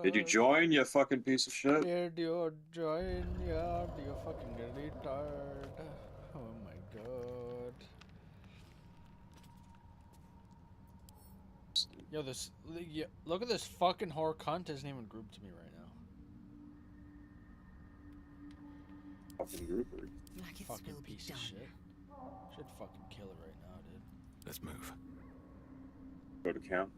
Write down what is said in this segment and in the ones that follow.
Did you join, you fucking piece of shit? Did you join? Yeah, do you fucking retard? Oh my god. Yo, look at this fucking whore cunt isn't even grouped to me right now. Fucking grouper. Fucking piece of shit. Should fucking kill it right now, dude. Let's move. Go to camp.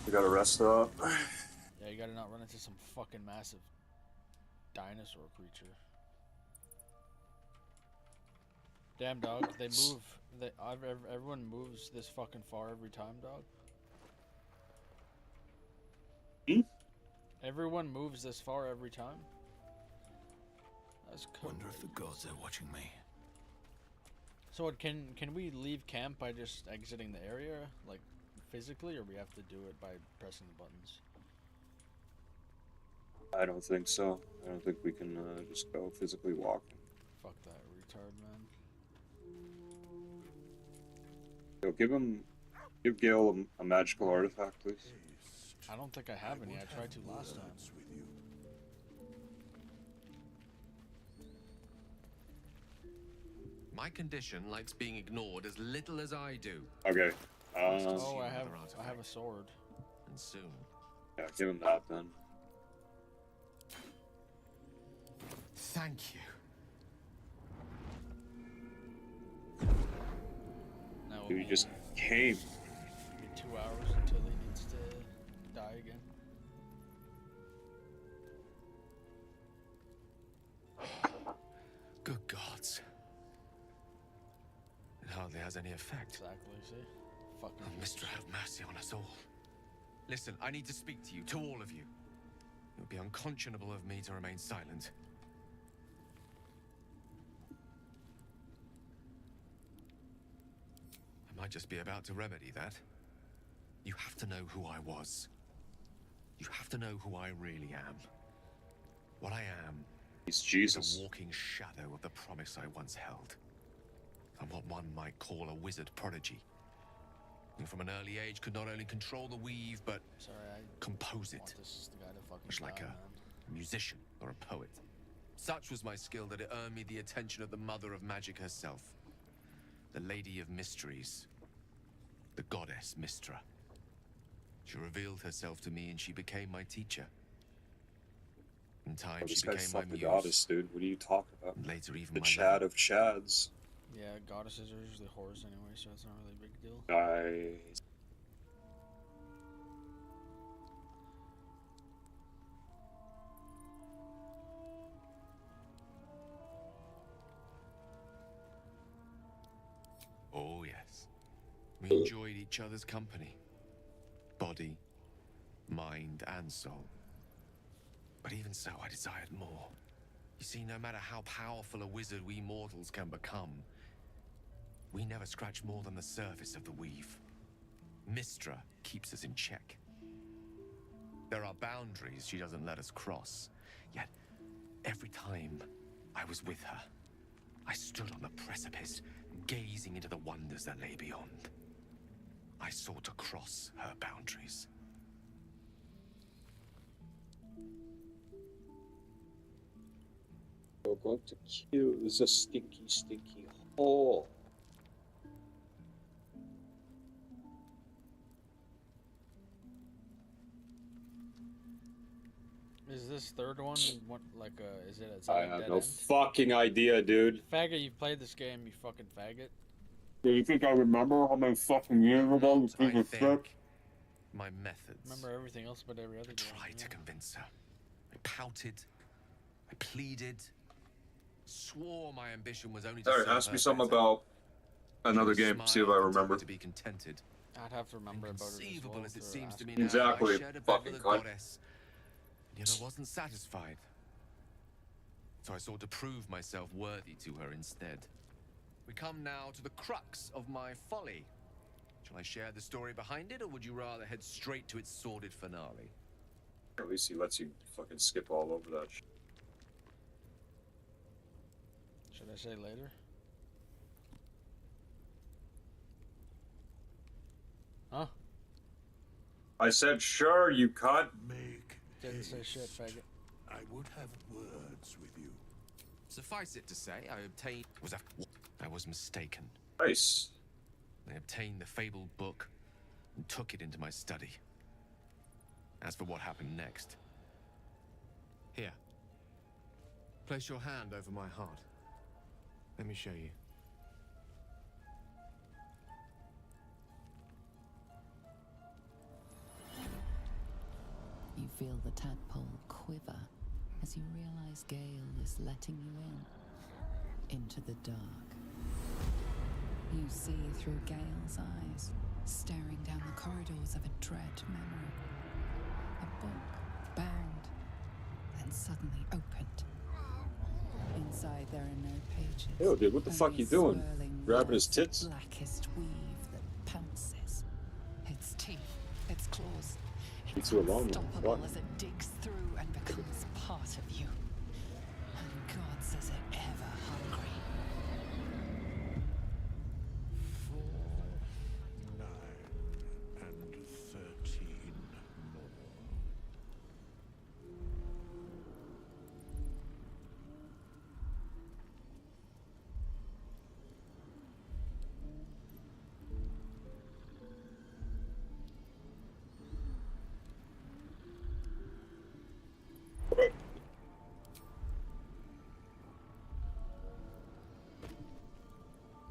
We gotta rest up. Yeah, you gotta not run into some fucking massive dinosaur creature. Damn, dog. They move. Everyone moves this fucking far every time, dog. Hmm? Everyone moves this far every time. That's cool. Wonder if the gods are watching me. So can we leave camp by just exiting the area, like physically, or we have to do it by pressing the buttons? I don't think so. I don't think we can just go physically walking. Fuck that retard, man. Yo, give Gale a magical artifact, please. I don't think I have any. I tried to last time. My condition likes being ignored as little as I do. Okay. Oh, I have a sword. And soon. Yeah, give him that then. Thank you. Now Dude, he just came. Be 2 hours until he needs to die again. Good gods. It hardly has any effect. Exactly, see? Fucking Oh, Mister, have mercy on us all. Listen, I need to speak to you, to all of you. It would be unconscionable of me to remain silent. I might just be about to remedy that. You have to know who I was. You have to know who I really am. What I am He's is Jesus. a walking shadow of the promise I once held. I'm what one might call a wizard prodigy. Who from an early age could not only control the weave, but sorry, I compose want it. this guy to fucking Much like die, a man. musician or a poet. Such was my skill that it earned me the attention of the mother of magic herself. The Lady of Mysteries. The goddess Mystra. She revealed herself to me and she became my teacher. In time, Oh, she this guy's became my fucking muse. goddess, dude. What are you talking about? And later, even The my Chad lover. of Chads. Yeah, goddesses are usually whores anyway, so it's not really a big deal. Nice. Oh, yes. We enjoyed each other's company. Body, mind, and soul. But even so, I desired more. You see, no matter how powerful a wizard we mortals can become, we never scratch more than the surface of the weave. Mystra keeps us in check. There are boundaries she doesn't let us cross. Yet, every time I was with her, I stood on the precipice, gazing into the wonders that lay beyond. I sought to cross her boundaries. We're going to kill the stinky, stinky hole. Is this third one like is it I a have dead no end? fucking idea, dude. Faggot, you've played this game, you fucking faggot. Do you think I remember how many fucking years ago you I piece of shit? think my methods. Remember everything else but every other I game. tried to yeah. convince her. I pouted. I pleaded. Swore my ambition was only to Alright, serve ask her me something better. about another She game, see if I smiled and told remember. me to be contented. I'd have to remember about it as Inconceivable well as it to seems ask to me her. now, Exactly, I shared a bed fucking with a cunt. goddess, and yet I wasn't satisfied. So I sought to prove myself worthy to her instead. We come now to the crux of my folly. Shall I share the story behind it, or would you rather head straight to its sordid finale? At least he lets you fucking skip all over that shit. Should I say later? Huh? I said sure, you cut. Make Didn't say shit, haste. faggot. I would have words with you. Suffice it to say, I was mistaken. Nice. I obtained the fabled book and took it into my study. As for what happened next, here. Place your hand over my heart. Let me show you. You feel the tadpole quiver as you realize Gale is letting you into the dark. You see through Gale's eyes, staring down the corridors of a dread memory. A book bound and suddenly opened. Inside there are no pages. Yo, dude, what the fuck only you doing? swirling Grabbing his webs of tits? Blackest weave that pounces. Its teeth, its claws. You It's two alone? unstoppable What? as it digs through and becomes part of you. And God says it ever hungry. 4, 9, and 13 more.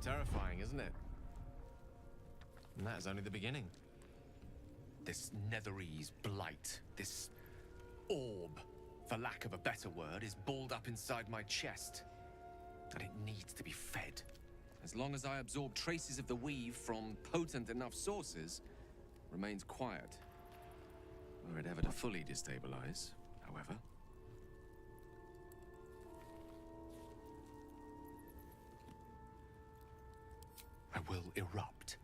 Terrifying, isn't it? And that is only the beginning. This Netherese blight, this orb, for lack of a better word, is balled up inside my chest. And it needs to be fed. As long as I absorb traces of the weave from potent enough sources, remains quiet. Were it ever to fully destabilize, however. I will erupt.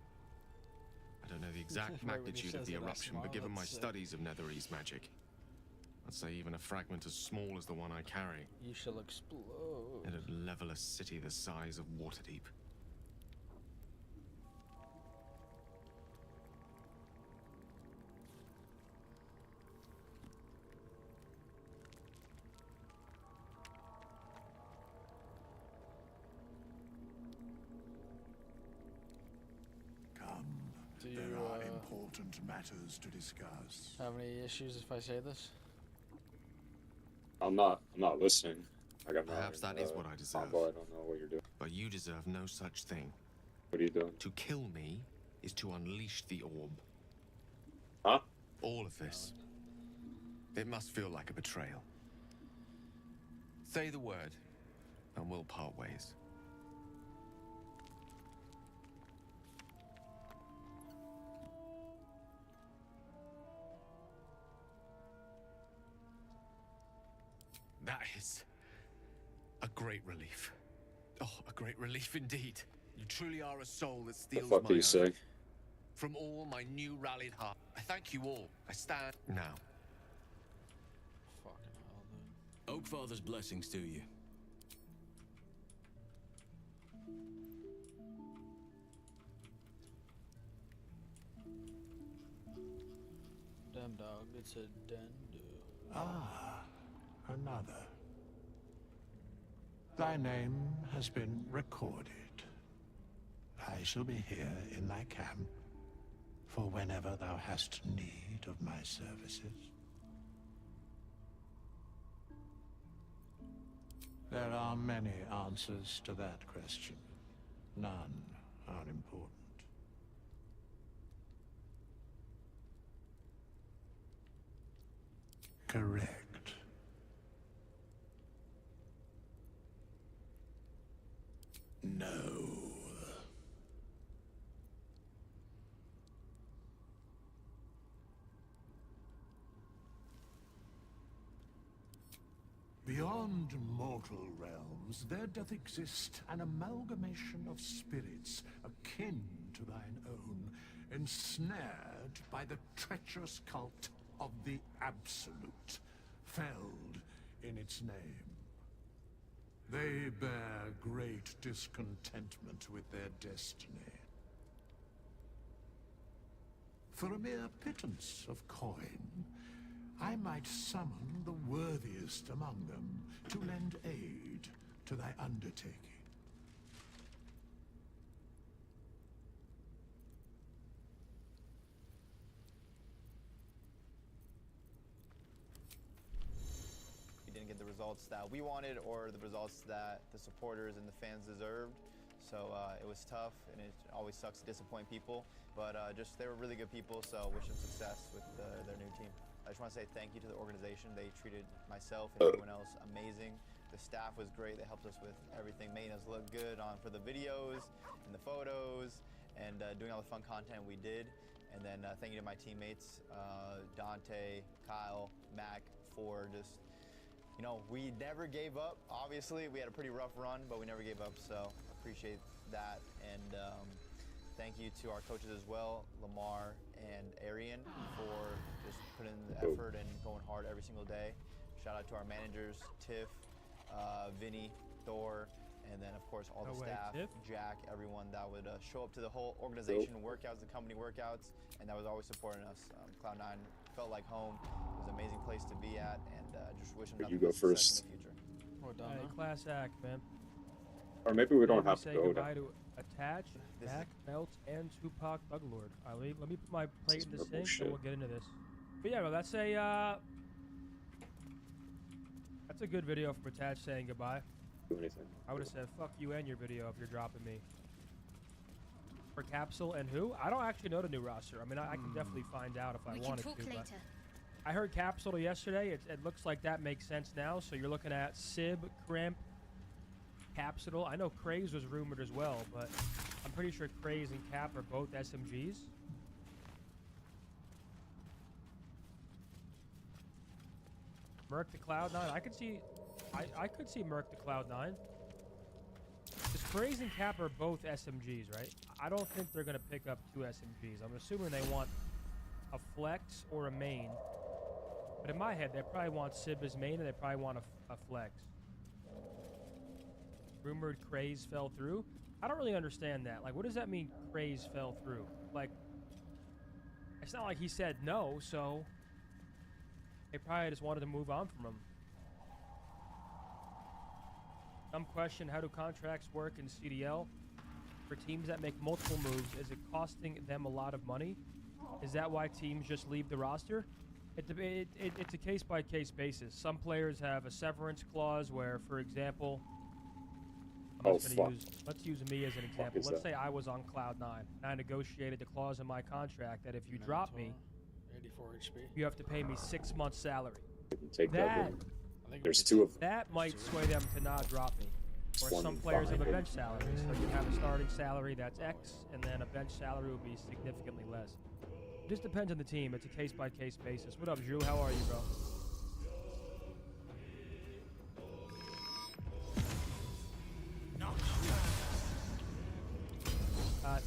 I don't know the exact Right when he magnitude of says the it, I eruption, smile, but given my that's, studies of Netherese magic, I'd say even a fragment as small as the one I carry, You shall explode. it'd level a city the size of Waterdeep. Come. Do There you, are important matters to discuss. Have any issues if I say this? I'm not listening. I got Perhaps that is what I deserve. Combo, I don't know what you're doing. But you deserve no such thing. What are you doing? To kill me is to unleash the orb. Huh? All of this. It must feel like a betrayal. Say the word, and we'll part ways. That is a great relief. Oh, a great relief indeed. You truly are a soul that The steals fuck my do you own. say? From all my new rallied heart, I thank you all. I stand now. Fucking hell, dude. Oakfather's blessings to you. Damn dog, it's a Dendu. Ah, another. Thy name has been recorded. I shall be here in thy camp for whenever thou hast need of my services. There are many answers to that question. None are important. Correct. No. Beyond mortal realms, there doth exist an amalgamation of spirits akin to thine own, ensnared by the treacherous cult of the Absolute, felled in its name. They bear great discontentment with their destiny. for a mere pittance of coin, I might summon the worthiest among them to lend aid to thy undertaking. We didn't get the results that we wanted or the results that the supporters and the fans deserved. So it was tough, and it always sucks to disappoint people. But just they were really good people, so wish them success with their new team. I just want to say thank you to the organization. They treated myself and everyone else amazing. The staff was great. They helped us with everything, making us look good for the videos and the photos, and doing all the fun content we did. And then thank you to my teammates, Dante, Kyle, Mac, for just, you know, we never gave up. Obviously, we had a pretty rough run, but we never gave up, so appreciate that. And thank you to our coaches as well, Lamar and Arian, for just putting in the effort and going hard every single day. Shout out to our managers, Tiff, Vinny, Thor, and then of course all the staff, Jack, everyone that would show up to the whole organization workouts, the company workouts, and that was always supporting us. Cloud9 felt like home. It was an amazing place to be at, and just wish them nothing but success in the future. We're done, Hey, huh? class act, man. Or maybe we don't Maybe have to say go goodbye to. to Attach, This is- Mac, Melt, and Tupac Thuglord. Let me put my plate in the purple sink, shit. and we'll get into this. But yeah, well, that's a good video from Attach saying goodbye. Do anything. I would have said fuck you and your video if you're dropping me. For Capsule and who? I don't actually know the new roster. I mean, I can definitely find out if I We can wanted talk to. But later. I heard Capsule yesterday. It looks like that makes sense now. So you're looking at Sib, Crimp, Capsule. I know Craze was rumored as well, but I'm pretty sure Craze and Cap are both SMGs. Merc to Cloud9. I could see Merc to Cloud9. Because Craze and Cap are both SMGs, right? I don't think they're gonna pick up 2 SMGs. I'm assuming they want a flex or a main. But in my head, they probably want Sib as main, and they probably want a flex. Rumored Craze fell through. I don't really understand that. Like, what does that mean, Craze fell through? Like, it's not like he said no, so they probably just wanted to move on from him. Some question, how do contracts work in CDL? For teams that make multiple moves, is it costing them a lot of money? Is that why teams just leave the roster? It's a case-by-case basis. Some players have a severance clause where, for example, let's use me as an example. Let's say I was on Cloud9, and I negotiated the clause in my contract that if you drop me, 84 HP. you have to pay me 6 months' salary. Take that. I think There's 2 of them. That might sway them to not drop me. Or One some players have a fine. bench salary, so you have a starting salary that's X, and then a bench salary will be significantly less. It just depends on the team. It's a case-by-case basis. What up, Drew? How are you, bro?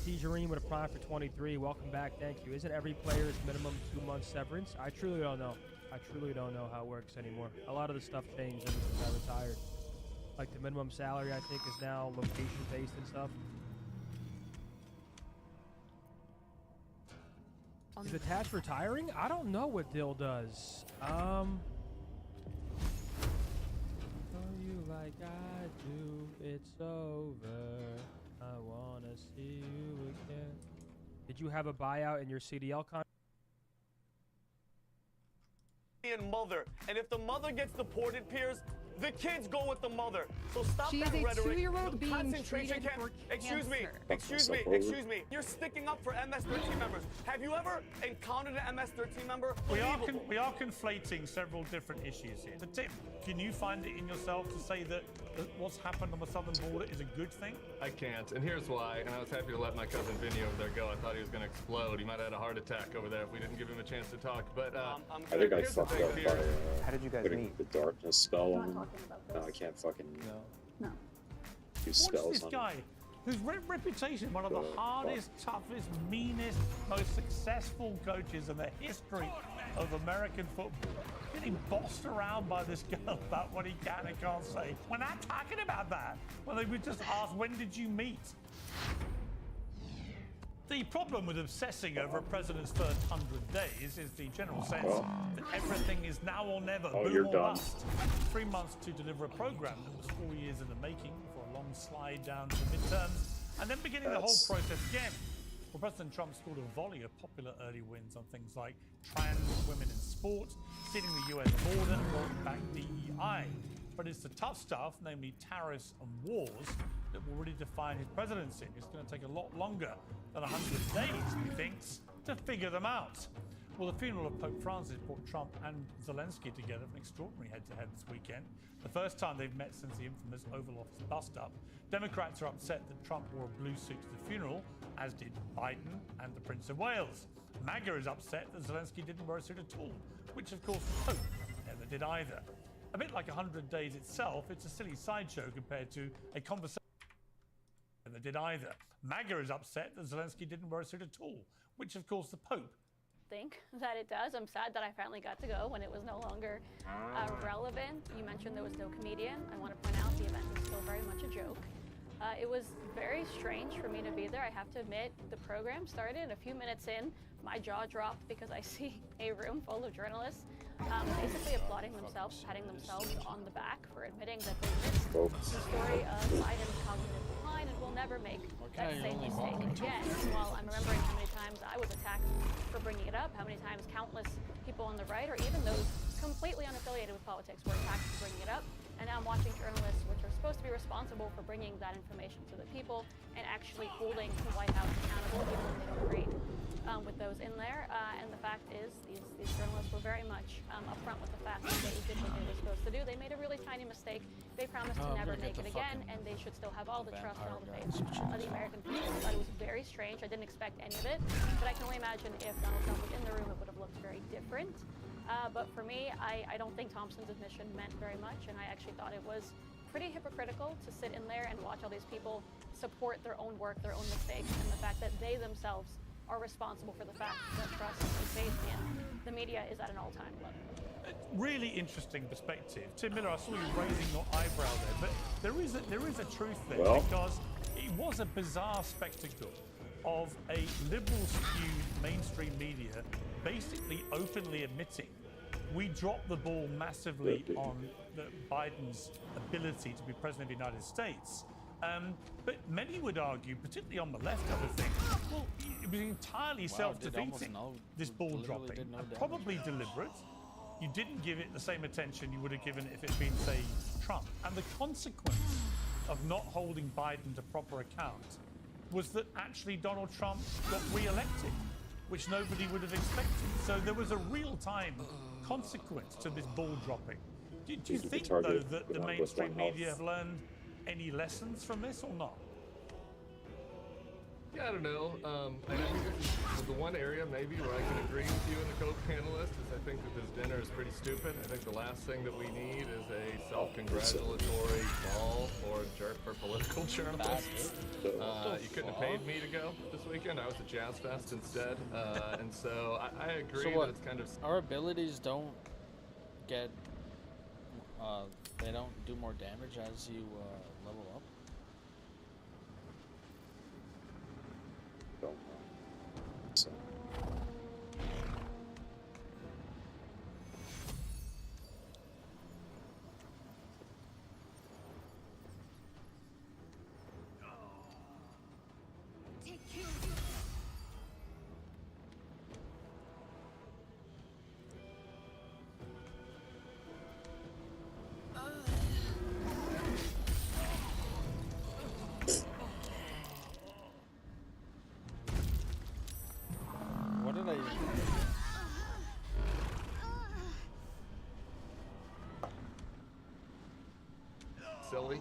T. Jareen with a prime for 23. Welcome back. Thank you. Isn't every player's minimum 2 months severance? I truly don't know. I truly don't know how it works anymore. A lot of the stuff changed ever since I retired. Like the minimum salary, I think, is now location-based and stuff. Is Attach retiring? I don't know what Dill does. Are you like I do? It's over. I wanna see you again. Did you have a buyout in your CDL contract? And mother, and if the mother gets deported, Piers, the kids go with the mother. So stop She that is a rhetoric. 2-year-old being Concentration treated camp. for Excuse me, cancer. excuse me. You're sticking up for MS-13 members. Have you ever encountered an MS-13 member? We are Unbelievable. conflating several different issues here. So Tim, can you find it in yourself to say that what's happened on the southern border is a good thing? I can't, and here's why. And I was happy to let my cousin Vinny over there go. I thought he was going to explode. He might have had a heart attack over there if we didn't give him a chance to talk. But I think I here's the fucked thing, up by Pierce. How did you guys putting meet? the darkness spell on him. talking about No, I this. can't fucking No. use What's spells this on guy whose reputation, one of the hardest, toughest, meanest, most successful coaches in the history of American football, getting bossed around by this girl about what he can and can't say? We're not talking about that. Well, they would just ask, when did you meet? The problem with obsessing over a president's first 100 days is the general sense that everything is now or never, boom you're or done. bust. 3 months to deliver a program that was 4 years in the making for a long slide down to midterms, and then beginning the whole process again. Well, President Trump scored a volley of popular early wins on things like trans women in sport, sealing the US border, and rolling back DEI. But it's the tough stuff, namely tariffs and wars, that will really define his presidency. It's going to take a lot longer than 100 days, he thinks, to figure them out. Well, the funeral of Pope Francis brought Trump and Zelensky together for an extraordinary head-to-head this weekend. The first time they've met since the infamous Oval Office bust-up. Democrats are upset that Trump wore a blue suit to the funeral, as did Biden and the Prince of Wales. MAGA is upset that Zelensky didn't wear a suit at all, which of course the Pope never did either. A bit like 100 Days itself, it's a silly sideshow compared to a conversation that did either. MAGA is upset that Zelensky didn't wear a suit at all, which of course the Pope think that it does. I'm sad that I finally got to go when it was no longer relevant. You mentioned there was no comedian. I want to point out the event was still very much a joke. It was very strange for me to be there. I have to admit, the program started a few minutes in. My jaw dropped because I see a room full of journalists basically applauding themselves, patting themselves on the back for admitting that they missed the story of Biden's cognitive decline and will never make that same mistake again. While I'm remembering how many times I was attacked for bringing it up, how many times countless people on the right or even those completely unaffiliated with politics were attacked for bringing it up. And now I'm watching journalists, which are supposed to be responsible for bringing that information to the people and actually holding the White House accountable, even when they don't agree with those in there. And the fact is, these journalists were very much upfront with the fact that they did what they were supposed to do. They made a really tiny mistake. They promised to never make it again, and they should still have all the trust and all the faith of the American people. But it was very strange. I didn't expect any of it. But I can only imagine if Donald Trump was in the room, it would have looked very different. But for me, I don't think Thompson's admission meant very much, and I actually thought it was pretty hypocritical to sit in there and watch all these people support their own work, their own mistakes, and the fact that they themselves are responsible for the fact that trust and faith in the media is at an all-time level. Really interesting perspective. Tim Miller, I saw you raising your eyebrow there, but there is a truth there because it was a bizarre spectacle of a liberal-skewed mainstream media basically openly admitting we dropped the ball massively on Biden's ability to be president of the United States. But many would argue, particularly on the left, I would think, well, it was entirely self-defeating, this ball dropping, and probably deliberate. You didn't give it the same attention you would have given it if it had been, say, Trump. And the consequence of not holding Biden to proper account was that actually Donald Trump got re-elected, which nobody would have expected. So there was a real-time consequence to this ball dropping. Do you think, though, that the mainstream media have learned any lessons from this or not? Yeah, I don't know. I think the one area maybe where I can agree with you and the co-panelist is I think that this dinner is pretty stupid. I think the last thing that we need is a self-congratulatory ball or jerk for political journalists. You couldn't have paid me to go this weekend. I was at Jazz Fest instead. And so I agree that it's kind of... Our abilities don't get... they don't do more damage as you level up? Don't know. So. What did I... silly.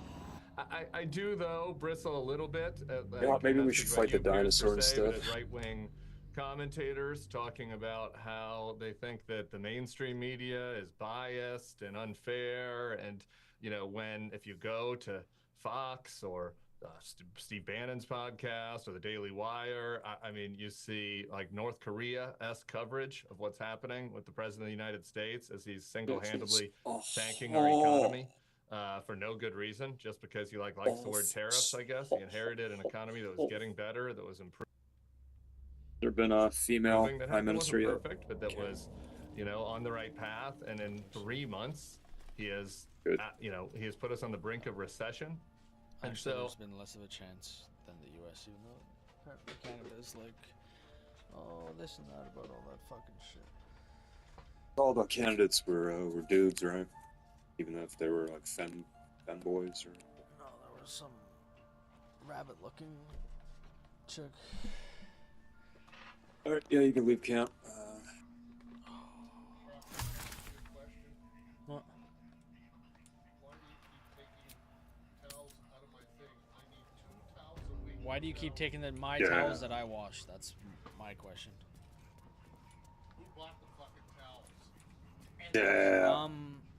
I do, though, bristle a little bit at Yeah, maybe we should fight the dinosaur instead. Right-wing commentators talking about how they think that the mainstream media is biased and unfair, and if you go to Fox or Steve Bannon's podcast or the Daily Wire, I mean, you see like North Korea-esque coverage of what's happening with the president of the United States as he's single-handedly tanking our economy. For no good reason, just because he likes the word tariffs, I guess. He inherited an economy that was getting better, that was improving. There been a female proving that prime Hector minister wasn't yet? perfect, but that was, you know, on the right path. And in 3 months, he has, Good. you know, he has put us on the brink of recession. And Actually, so, there's been less of a chance than the U.S. Even though apparently Canada's like, oh, this and that about all that fucking shit. All the candidates were dudes, right? Even if they were like fem boys or. No, there was some rabbit-looking chick. All right, yeah, you can leave camp. What? Why do you keep taking my Yeah. towels that I wash? That's my question. Yeah.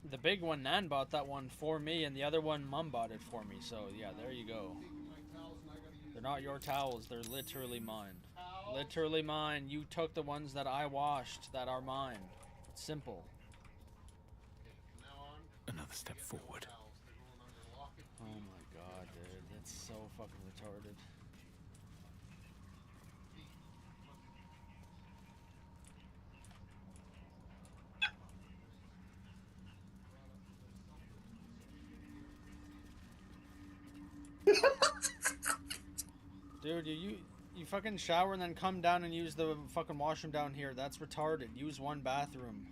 The big one, Nan bought that one for me, and the other one, Mum bought it for me. So yeah, there you go. They're not your towels. They're literally mine. Literally mine. You took the ones that I washed that are mine. It's simple. Another step forward. Oh my god, dude. That's so fucking retarded. Dude, you fucking shower and then come down and use the fucking washroom down here. That's retarded. Use one bathroom.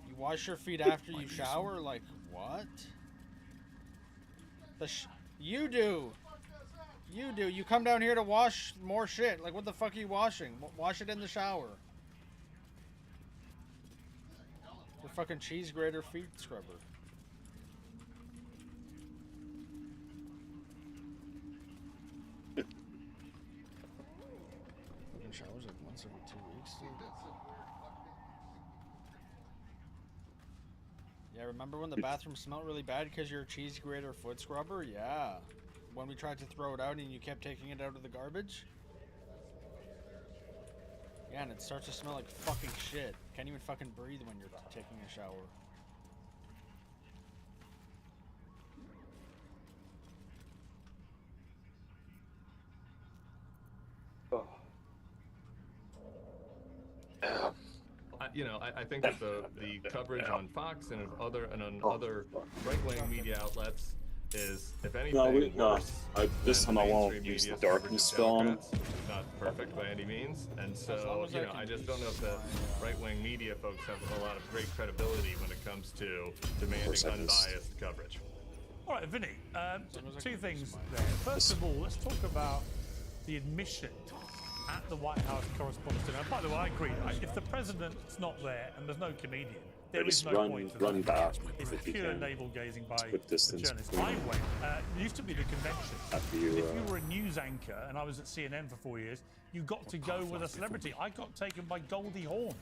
You wash your feet after you shower? Like, what? You do. You do. You come down here to wash more shit. Like, what the fuck are you washing? Wash it in the shower. Your fucking cheese grater feet scrubber. Fucking showers like once every 2 weeks, dude. Yeah, remember when the bathroom smelled really bad because your cheese grater foot scrubber? Yeah. When we tried to throw it out and you kept taking it out of the garbage? Yeah, and it starts to smell like fucking shit. Can't even fucking breathe when you're taking a shower. I think that the coverage on Fox and on other right-wing media outlets is, if anything, worse. This than time I won't mainstream use the media's darkness coverage of film. Democrats. It's not perfect by any means, and so I just don't know if the right-wing media folks have a lot of great credibility when it comes to demanding unbiased coverage. All right, Vinny, two things there. First of all, let's talk about the admission at the White House Correspondents' Dinner. And by the way, I agree. If the president's not there and there's no comedian, there is no point to run back It's if you pure can. navel-gazing by With the distance journalists. between I went. It used to be the convention. After And you, if you were a news anchor, and I was at CNN for 4 years, you got to go with a celebrity. I got taken by Goldie Hawn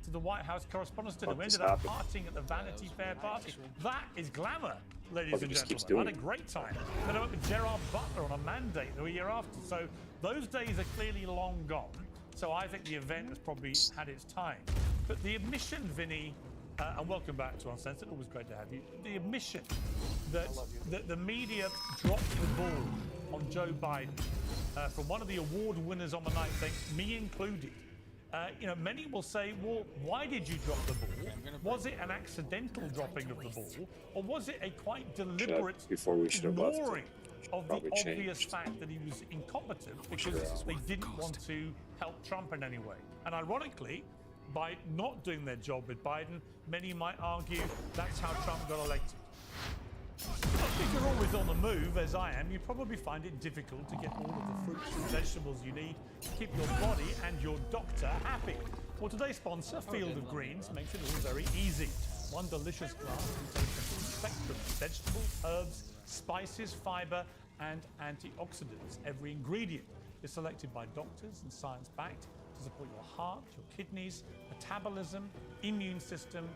to the White House Correspondents' Dinner. We ended up partying at the Vanity Fair party. That is glamour, ladies and gentlemen. I had a great time. Then I went with Gerard Butler on a mandate the year after. So those days are clearly long gone. So I think the event has probably had its time. But the admission, Vinny, and welcome back to Uncensored, always great to have you. The admission that the media dropped the ball on Joe Biden from one of the award winners on the night, saying, me included. Many will say, well, why did you drop the ball? Was it an accidental dropping of the ball? Or was it a quite deliberate ignoring of the obvious fact that he was incompetent because they didn't want to help Trump in any way? And ironically, by not doing their job with Biden, many might argue that's how Trump got elected. If you're always on the move, as I am, you probably find it difficult to get all of the fruits and vegetables you need to keep your body and your doctor happy. Well, today's sponsor, Field of Greens, makes it all very easy. One delicious glass contains a full spectrum of vegetables, herbs, spices, fiber, and antioxidants. Every ingredient is selected by doctors and science-backed to support your heart, your kidneys, metabolism, immune system,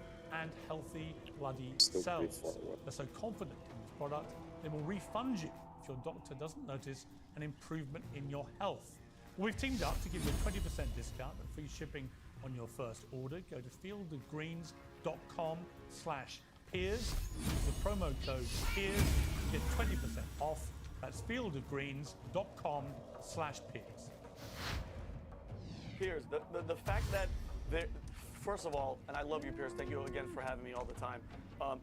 and healthy bloody cells. They're so confident in this product, they will refund you if your doctor doesn't notice an improvement in your health. Well, we've teamed up to give you a 20% discount and free shipping on your first order. Go to fieldofgreens.com/peers. Use the promo code PEERS. Get 20% off That's fieldofgreens.com/Piers. Piers, the fact that first of all, and I love you, Piers. Thank you again for having me all the time.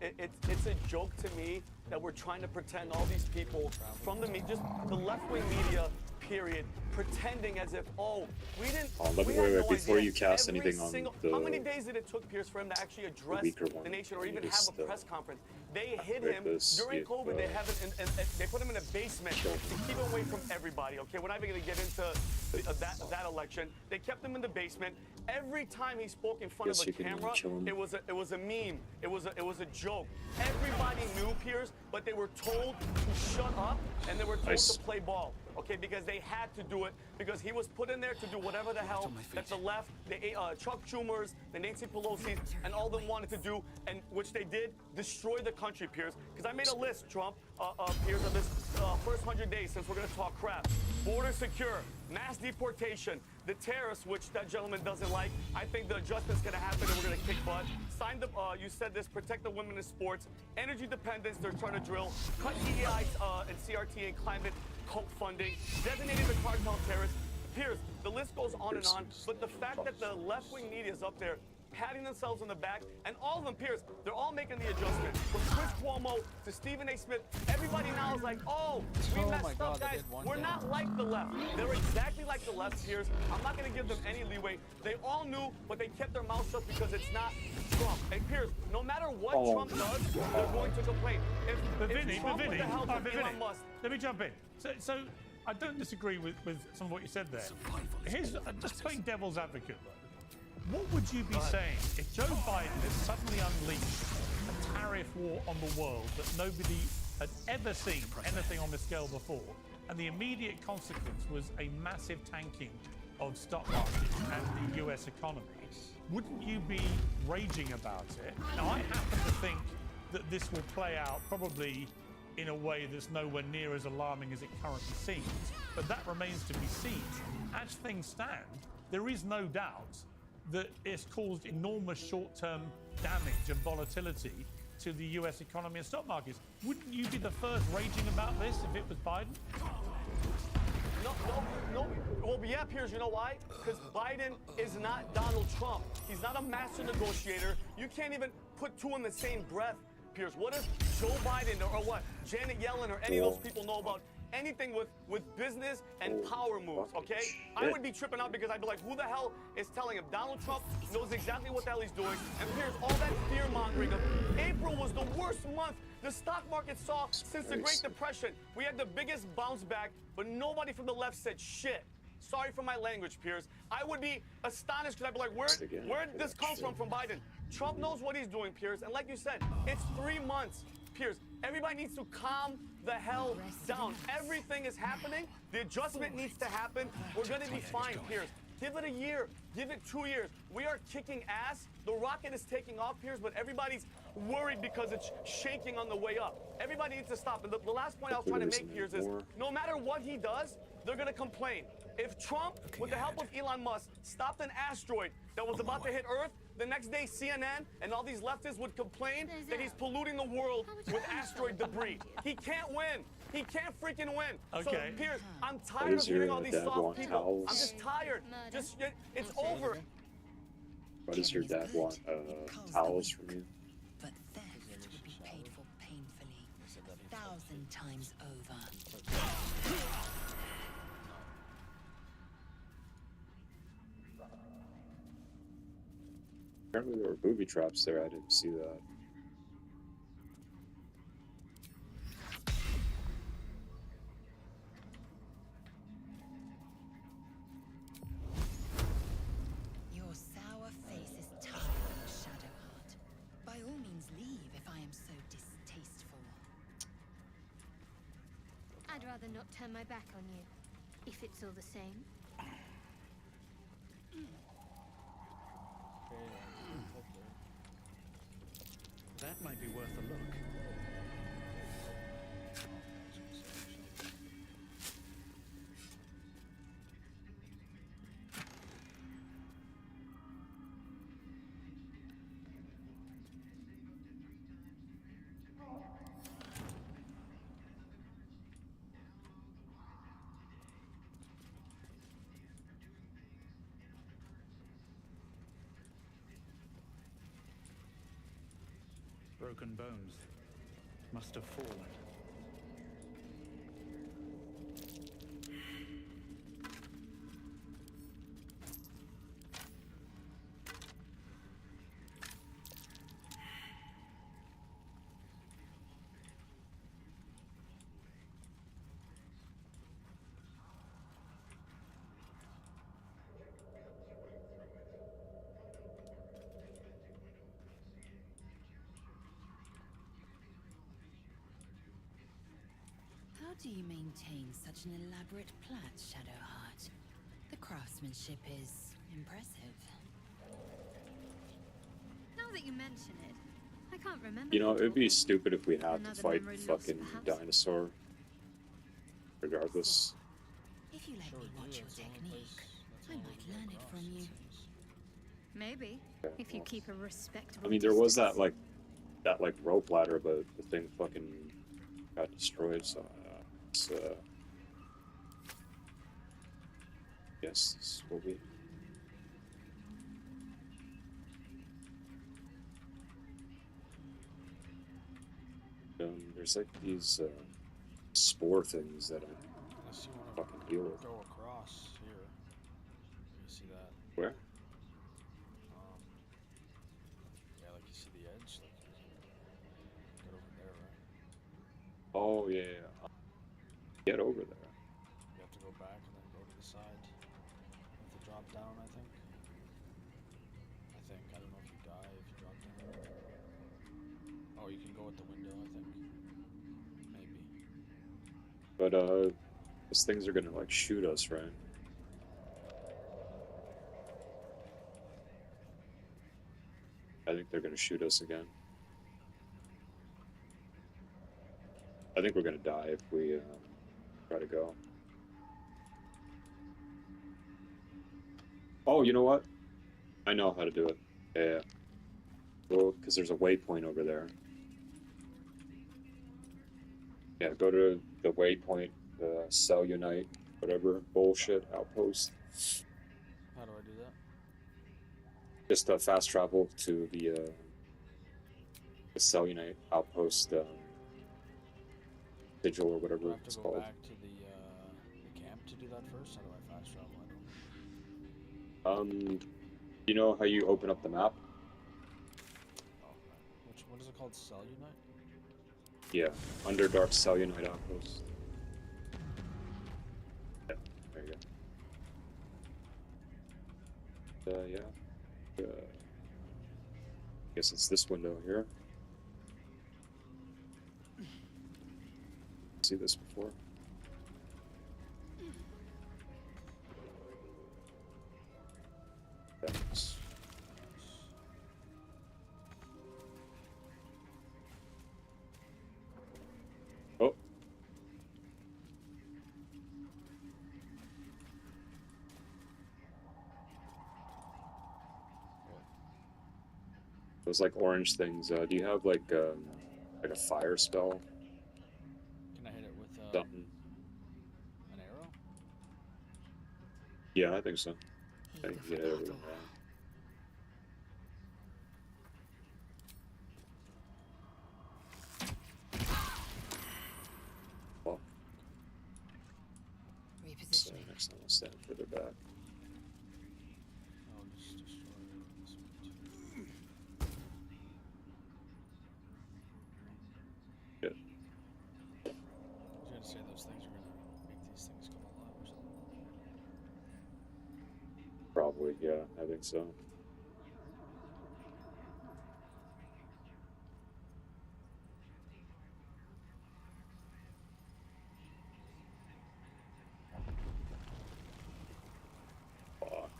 It's a joke to me that we're trying to pretend all these people from the just the left-wing media, period, pretending as if, oh, we didn't. Wait, before you cast Every anything on the how many days did it took, Piers, for him to actually address the nation or even have just, a press conference? They hid break him this, during if, COVID. They haven't, and they put him in a basement to keep him away from everybody. Okay, we're not even going to get into that election. They kept him in the basement. Every time he spoke in front of a camera, it was a meme. It was a joke. Everybody knew, Piers, but they were told to shut up and they were told to play ball. Okay, because they had to do it because he was put in there to do whatever the hell that the left, the Chuck Schumers, the Nancy Pelosi's, and all of them wanted to do, and which they did, destroy the country, Piers. Because I made a list, Trump, Piers, of this first 100 days since we're going to talk crap. Border secure, mass deportation, the terrorists, which that gentleman doesn't like. I think the adjustment's going to happen and we're going to kick butt. Signed up, you said this, protect the women in sports, energy dependence, they're trying to drill, cut DEI and CRT and climate cult funding, designated the cartel terrorists. Piers, the list goes on and on, but the fact that the left-wing media is up there patting themselves on the back, and all of them, Piers, they're all making the adjustment. From Chris Cuomo to Stephen A. Smith, everybody now is like, oh, we messed up, guys. We're not like the left. They're exactly like the left, Piers. I'm not going to give them any leeway. They all knew, but they kept their mouths shut because it's not Trump. And Piers, no matter what Trump does, they're going to complain. If Vinny, Trump with the help of Elon Musk, let me jump in. So I don't disagree with some of what you said there. Here's just playing devil's advocate. What would you be saying if Joe Biden had suddenly unleashed a tariff war on the world that nobody had ever seen anything on this scale before, and the immediate consequence was a massive tanking of stock markets and the US economy? Wouldn't you be raging about it? Now, I happen to think that this will play out probably in a way that's nowhere near as alarming as it currently seems, but that remains to be seen. As things stand, there is no doubt that it's caused enormous short-term damage and volatility to the US economy and stock markets. Wouldn't you be the first raging about this if it was Biden? No. Well, yeah, Piers, you know why? Because Biden is not Donald Trump. He's not a master negotiator. You can't even put two in the same breath, Piers. What does Joe Biden or what, Janet Yellen or any of those people know about anything with business and power moves, okay? I would be tripping out because I'd be like, who the hell is telling him? Donald Trump knows exactly what the hell he's doing. And Piers, all that fear-mongering of April was the worst month the stock market saw since the Great Depression. We had the biggest bounce back, but nobody from the left said shit. Sorry for my language, Piers. I would be astonished because I'd be like, where did this come from Biden? Trump knows what he's doing, Piers. And like you said, it's 3 months. Piers, everybody needs to calm the hell down. Everything is happening. The adjustment needs to happen. We're going to be fine, Piers. Give it a year. Give it 2 years. We are kicking ass. The rocket is taking off, Piers, but everybody's worried because it's shaking on the way up. Everybody needs to stop. And the last point I was trying to make, Piers, is no matter what he does, they're going to complain. If Trump, with the help of Elon Musk, stopped an asteroid that was about to hit Earth, the next day CNN and all these leftists would complain that he's polluting the world with asteroid debris. He can't win. He can't freaking win. Okay. So, Piers, I'm tired of hearing all these soft people. I'm just tired. It's over. Why does your dad want towels from you? But theft would be paid for painfully, 1,000 times over. Apparently there were booby traps there. I didn't see that. Your sour face is tired, Shadowheart. By all means leave if I am so distasteful. I'd rather not turn my back on you, if it's all the same. That might be worth a look. broken bones. Must have fallen. How do you maintain such an elaborate plait, Shadowheart? The craftsmanship is impressive. Now that you mention it, I can't remember. You know, it'd be stupid if we had to Another fight memory lost, fucking perhaps? dinosaur. Regardless. If you let me watch your technique, I might learn it from you. Maybe, if you keep a respectable I mean, there was distance. that rope ladder, but the thing fucking got destroyed. So, it's, yes, this will be. There's like these spore things that I Unless you want fucking to deal with. go across here. You see that? Where? Yeah, like you see the edge. Like you can get over there, right? Oh yeah. Get over there. You have to go back and then go to the side. You have to drop down, I think. I don't know if you die if you drop down. Oh, you can go at the window, I think. Maybe. But those things are gonna like shoot us, right? I think they're gonna shoot us again. I think we're gonna die if we try to go. Oh, you know what? I know how to do it. Yeah. Well, because there's a waypoint over there. Yeah, go to the waypoint, the Cellunite, whatever bullshit outpost. How do I do that? Just fast travel to the Cellunite outpost, sigil or Do whatever I have it's to go called. back to the camp to do that first? How do I fast travel? I don't. You know how you open up the map? Oh, what is it called? Cellunite? Yeah, Underdark Cellunite outpost. Yeah, there you go. Yeah. Guess it's this window here. See this before? Thanks. Oh. Those like orange things. Do you have like a fire spell? Can I hit it with Something. an arrow? Yeah, I think so. I think you hit everything wrong. Well, so next time I'll stand further back. I'll just destroy this one too. Good. I was gonna say those things are gonna make these things come alive or something. Probably, yeah, I think so. Fuck.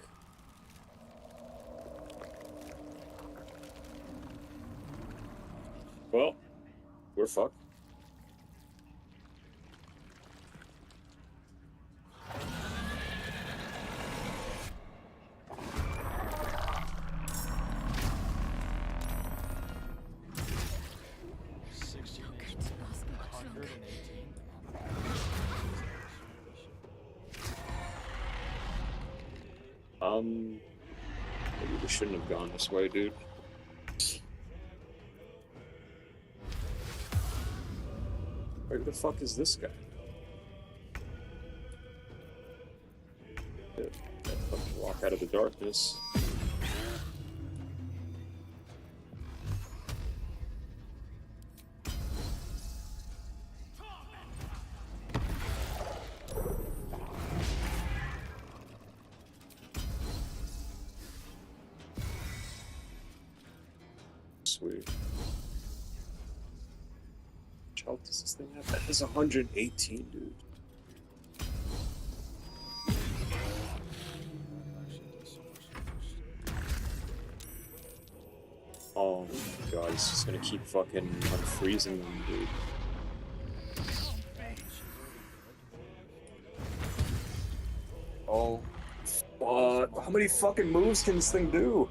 Well, we're fucked. Maybe we shouldn't have gone this way, dude. Where the fuck is this guy? Gotta fucking walk out of the darkness. Sweet. How much health does this thing have? That is 118, dude. Oh my god, he's just gonna keep fucking unfreezing them, dude. Oh, how many fucking moves can this thing do?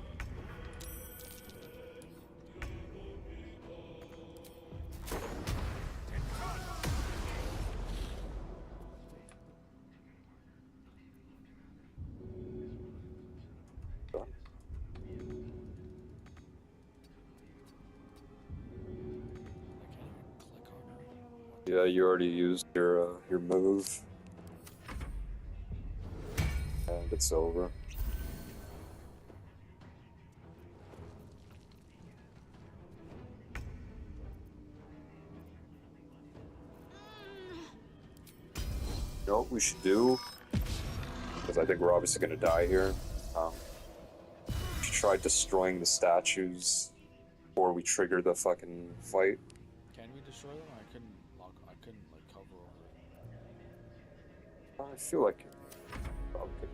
Yeah, you already used your move, and it's over. You know what we should do? Because I think we're obviously going to die here. We should try destroying the statues before we trigger the fucking fight. Can we destroy them? I couldn't like cover over it. I feel like probably could.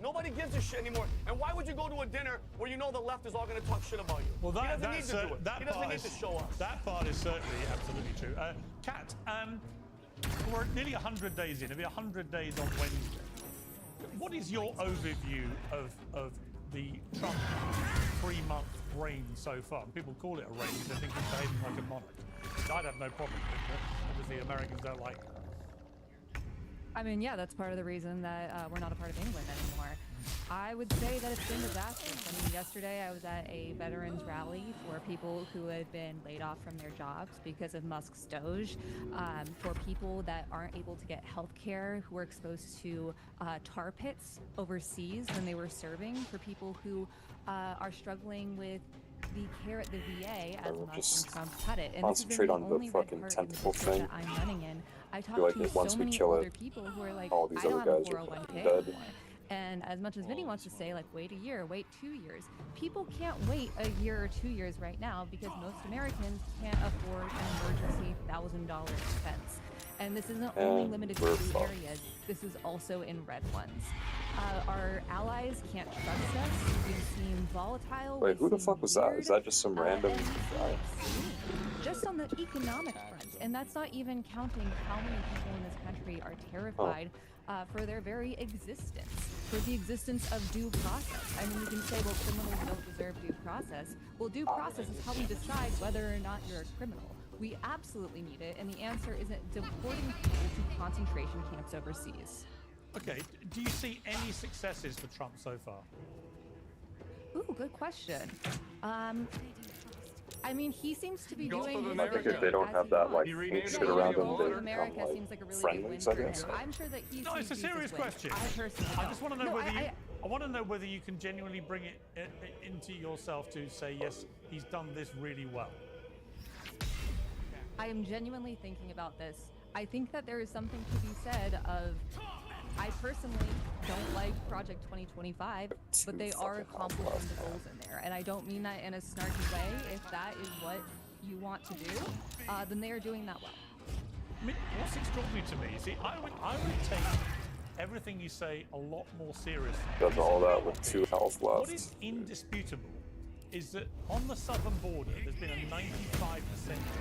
Nobody gives a shit anymore. And why would you go to a dinner where you know the left is all going to talk shit about you? Well, he doesn't need to do it. He doesn't need to show us. That part is certainly absolutely true. Kat, we're nearly 100 days in. It'll be 100 days on Wednesday. What is your overview of the Trump 3-month reign so far? People call it a reign because they think he's behaving like a monarch. I'd have no problem with it, but obviously Americans don't like that. I mean, yeah, that's part of the reason that we're not a part of England anymore. I would say that it's been disastrous. I mean, yesterday I was at a veterans rally for people who had been laid off from their jobs because of Musk's Doge, for people that aren't able to get health care, who were exposed to tar pits overseas when they were serving, for people who are struggling with the care at the VA as Musk and Trump cut it. And concentrate this is on the only the fucking red part in the tentacle district thing. that I'm running in. I feel talked like to that once so we many kill older it, people who are like, all these I don't other have a guys are 401k fucking dead. anymore. And as much as Vinny wants to say, like, wait a year, wait 2 years, people can't wait a year or 2 years right now because most Americans can't afford an emergency $1,000 expense. And this isn't only limited to blue areas, this is also in red ones. Our allies can't trust us. We seem volatile. Wait, who the fuck was that? Is that just some random guy? Just on the economic front, and that's not even counting how many people in this country are terrified for their very existence, for the existence of due process. I mean, you can say, well, criminals don't deserve due process. Well, due process is how we decide whether or not you're a criminal. We absolutely need it, and the answer isn't deporting people to concentration camps overseas. Okay, do you see any successes for Trump so far? Ooh, good question. I mean, he seems to be Gulf doing of his America. Because they don't have that like pink shit around them, they America become seems like a really friendlies, good I win for guess. him. I'm sure that he's No, it's a serious question. I personally I just want to know No, whether I want to know whether you can genuinely bring it into yourself to say, yes, he's done this really well. I am genuinely thinking about this. I think that there is something to be said of, I personally don't like Project 2025, but they are accomplishing the goals in there. And I don't mean that in a snarky way. If that is what you want to do, then they are doing that well. I mean, what's extraordinary to me, see, I would take everything you say a lot more seriously. Does all that with 2 health left. What is indisputable is that on the southern border, there's been a 95%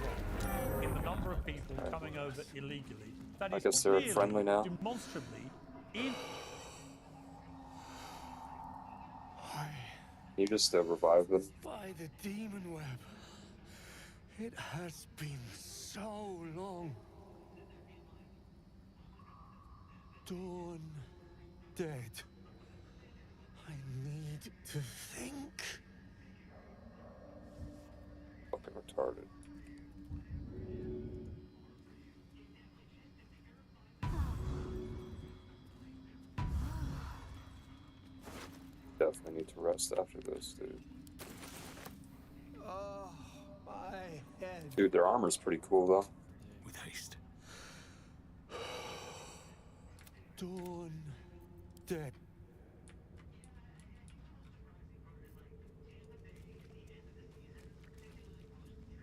drop in the number of people coming over illegally. That I is guess they're clearly, friendly now. demonstrably, in... You just revive them. By the demon web. It has been so long. Dawn dead. I need need to think. Fucking retarded. Definitely need to rest after this, dude. Oh, my head. Dude, their armor's pretty cool, though. With haste. Dawn. Dead.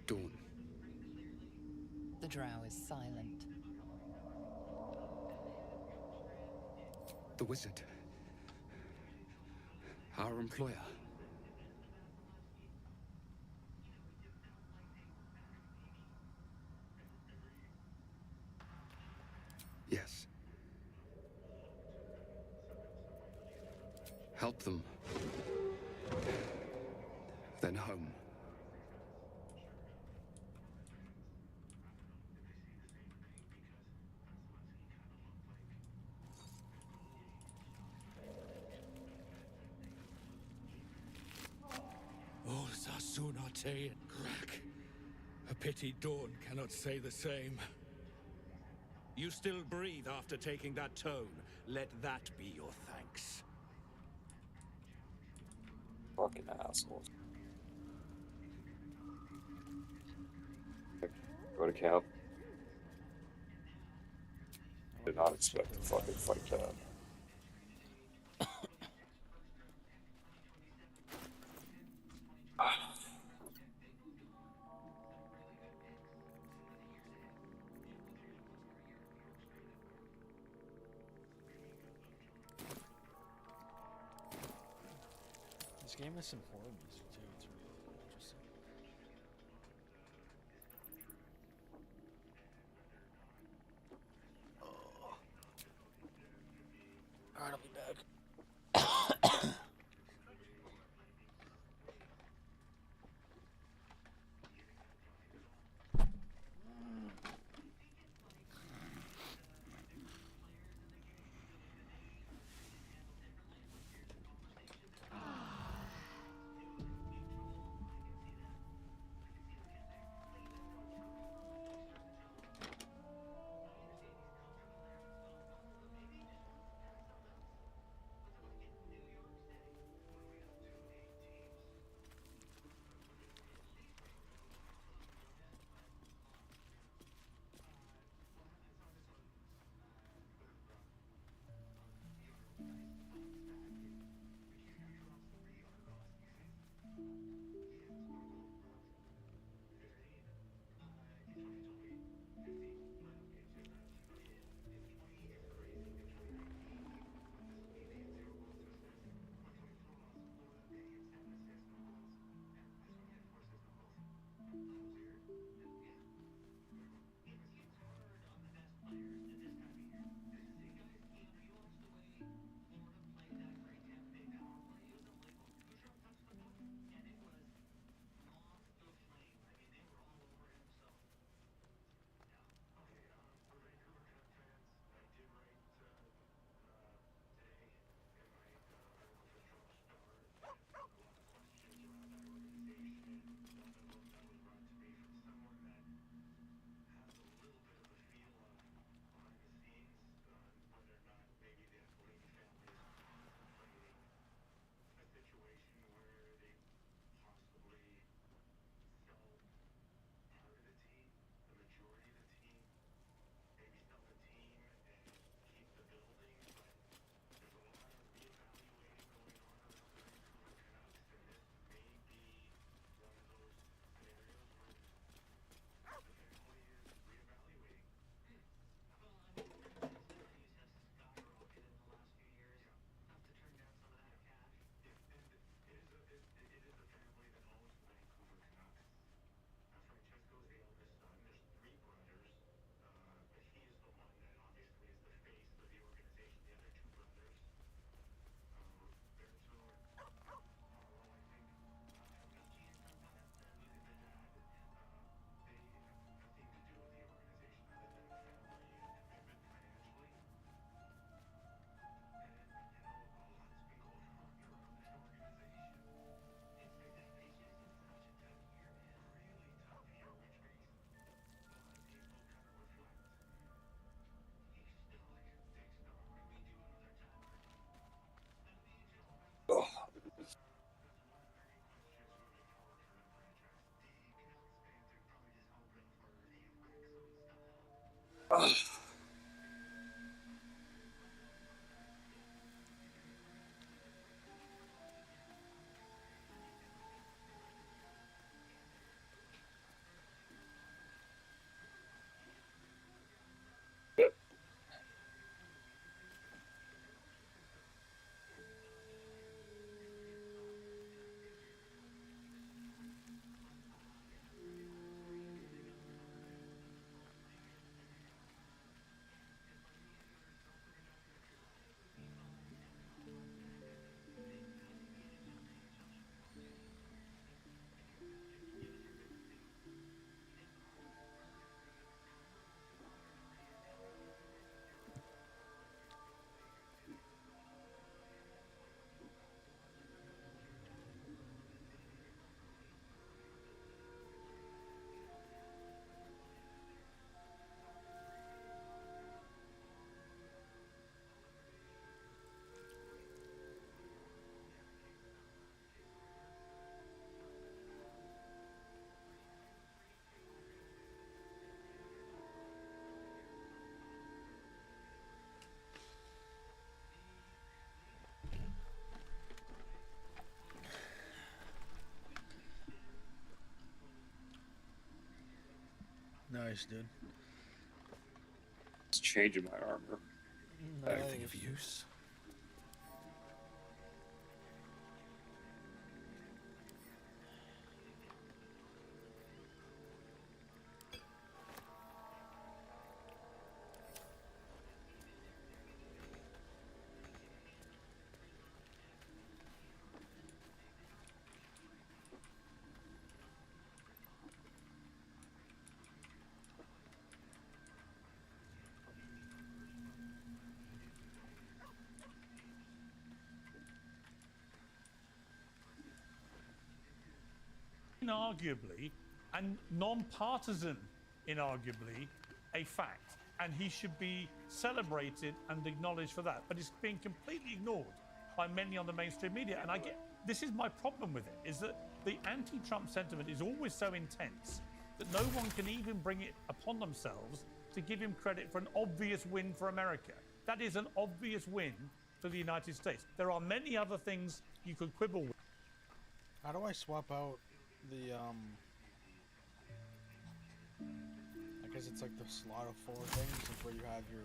Dawn. The drow is silent. The wizard. Our employer. Yes. Help them. Then home. Oh, Sassunate and Crack. A pity Dawn cannot say the same. You still breathe after taking that tone. Let that be your thanks. Fucking assholes. Go to camp. Did not expect to fucking fight that. This game has some horror music too. It's really interesting. Alright, I'll be back. Nice, dude. It's changing my armor. Anything of use? Inarguably, and non-partisan, inarguably, a fact, and he should be celebrated and acknowledged for that. But it's being completely ignored by many on the mainstream media, and this is my problem with it, is that the anti-Trump sentiment is always so intense that no one can even bring it upon themselves to give him credit for an obvious win for America. That is an obvious win for the United States. There are many other things you could quibble with. How do I swap out the I guess it's like the slot of 4 things is where you have your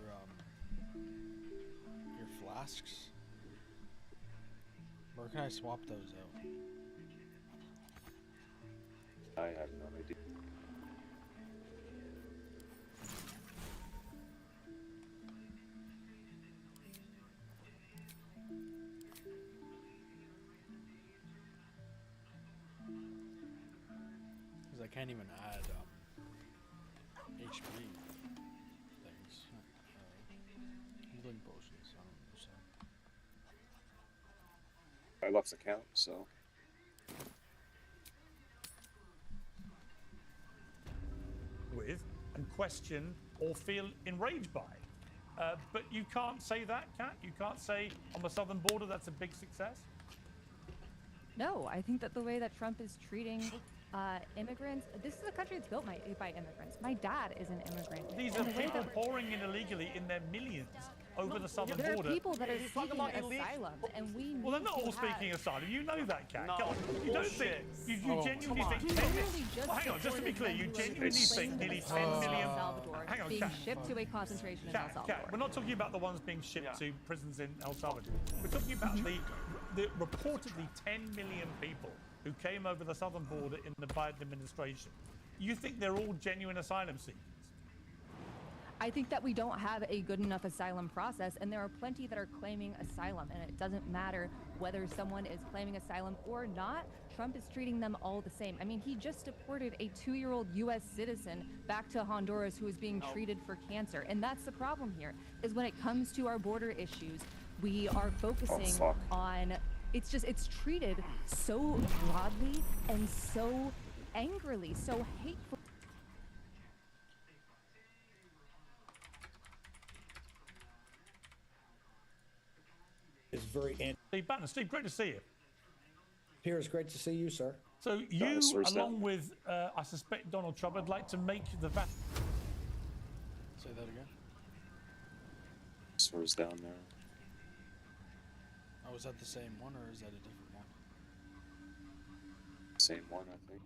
flasks? Where can I swap those out? I have no idea. Because I can't even add HP things. Healing potions, I don't understand. I left the count, so. With and question or feel enraged by. But you can't say that, Kat? You can't say on the southern border that's a big success? No, I think that the way that Trump is treating immigrants, this is a country that's built by immigrants. My dad is an immigrant. These are people pouring in illegally in their millions over the southern There border. are people that are seeking asylum, and we Well, they're need not to all have- speaking asylum. You know that, Kat. No, Come on. You don't think, you genuinely think 10 million. Well, hang on, just to be clear, you genuinely think nearly 10 million. Hang on, being shipped to a concentration in El Salvador. Kat, we're not talking about the ones being shipped to prisons in El Salvador. We're talking about the reportedly 10 million people who came over the southern border in the Biden administration. You think they're all genuine asylum seekers? I think that we don't have a good enough asylum process, and there are plenty that are claiming asylum, and it doesn't matter whether someone is claiming asylum or not. Trump is treating them all the same. I mean, he just deported a 2-year-old U.S. citizen back to Honduras who was being treated for cancer, and that's the problem here, is when it comes to our border issues, we are focusing on, it's treated so broadly and so angrily, so hatefully. Is very Steve Bannon. Steve, great to see you. Piers, great to see you, sir. So you, along with, I suspect, Donald Trump, would like to make the So that again. Source down there. Oh, is that the same one or is that a different one? Same one, I think.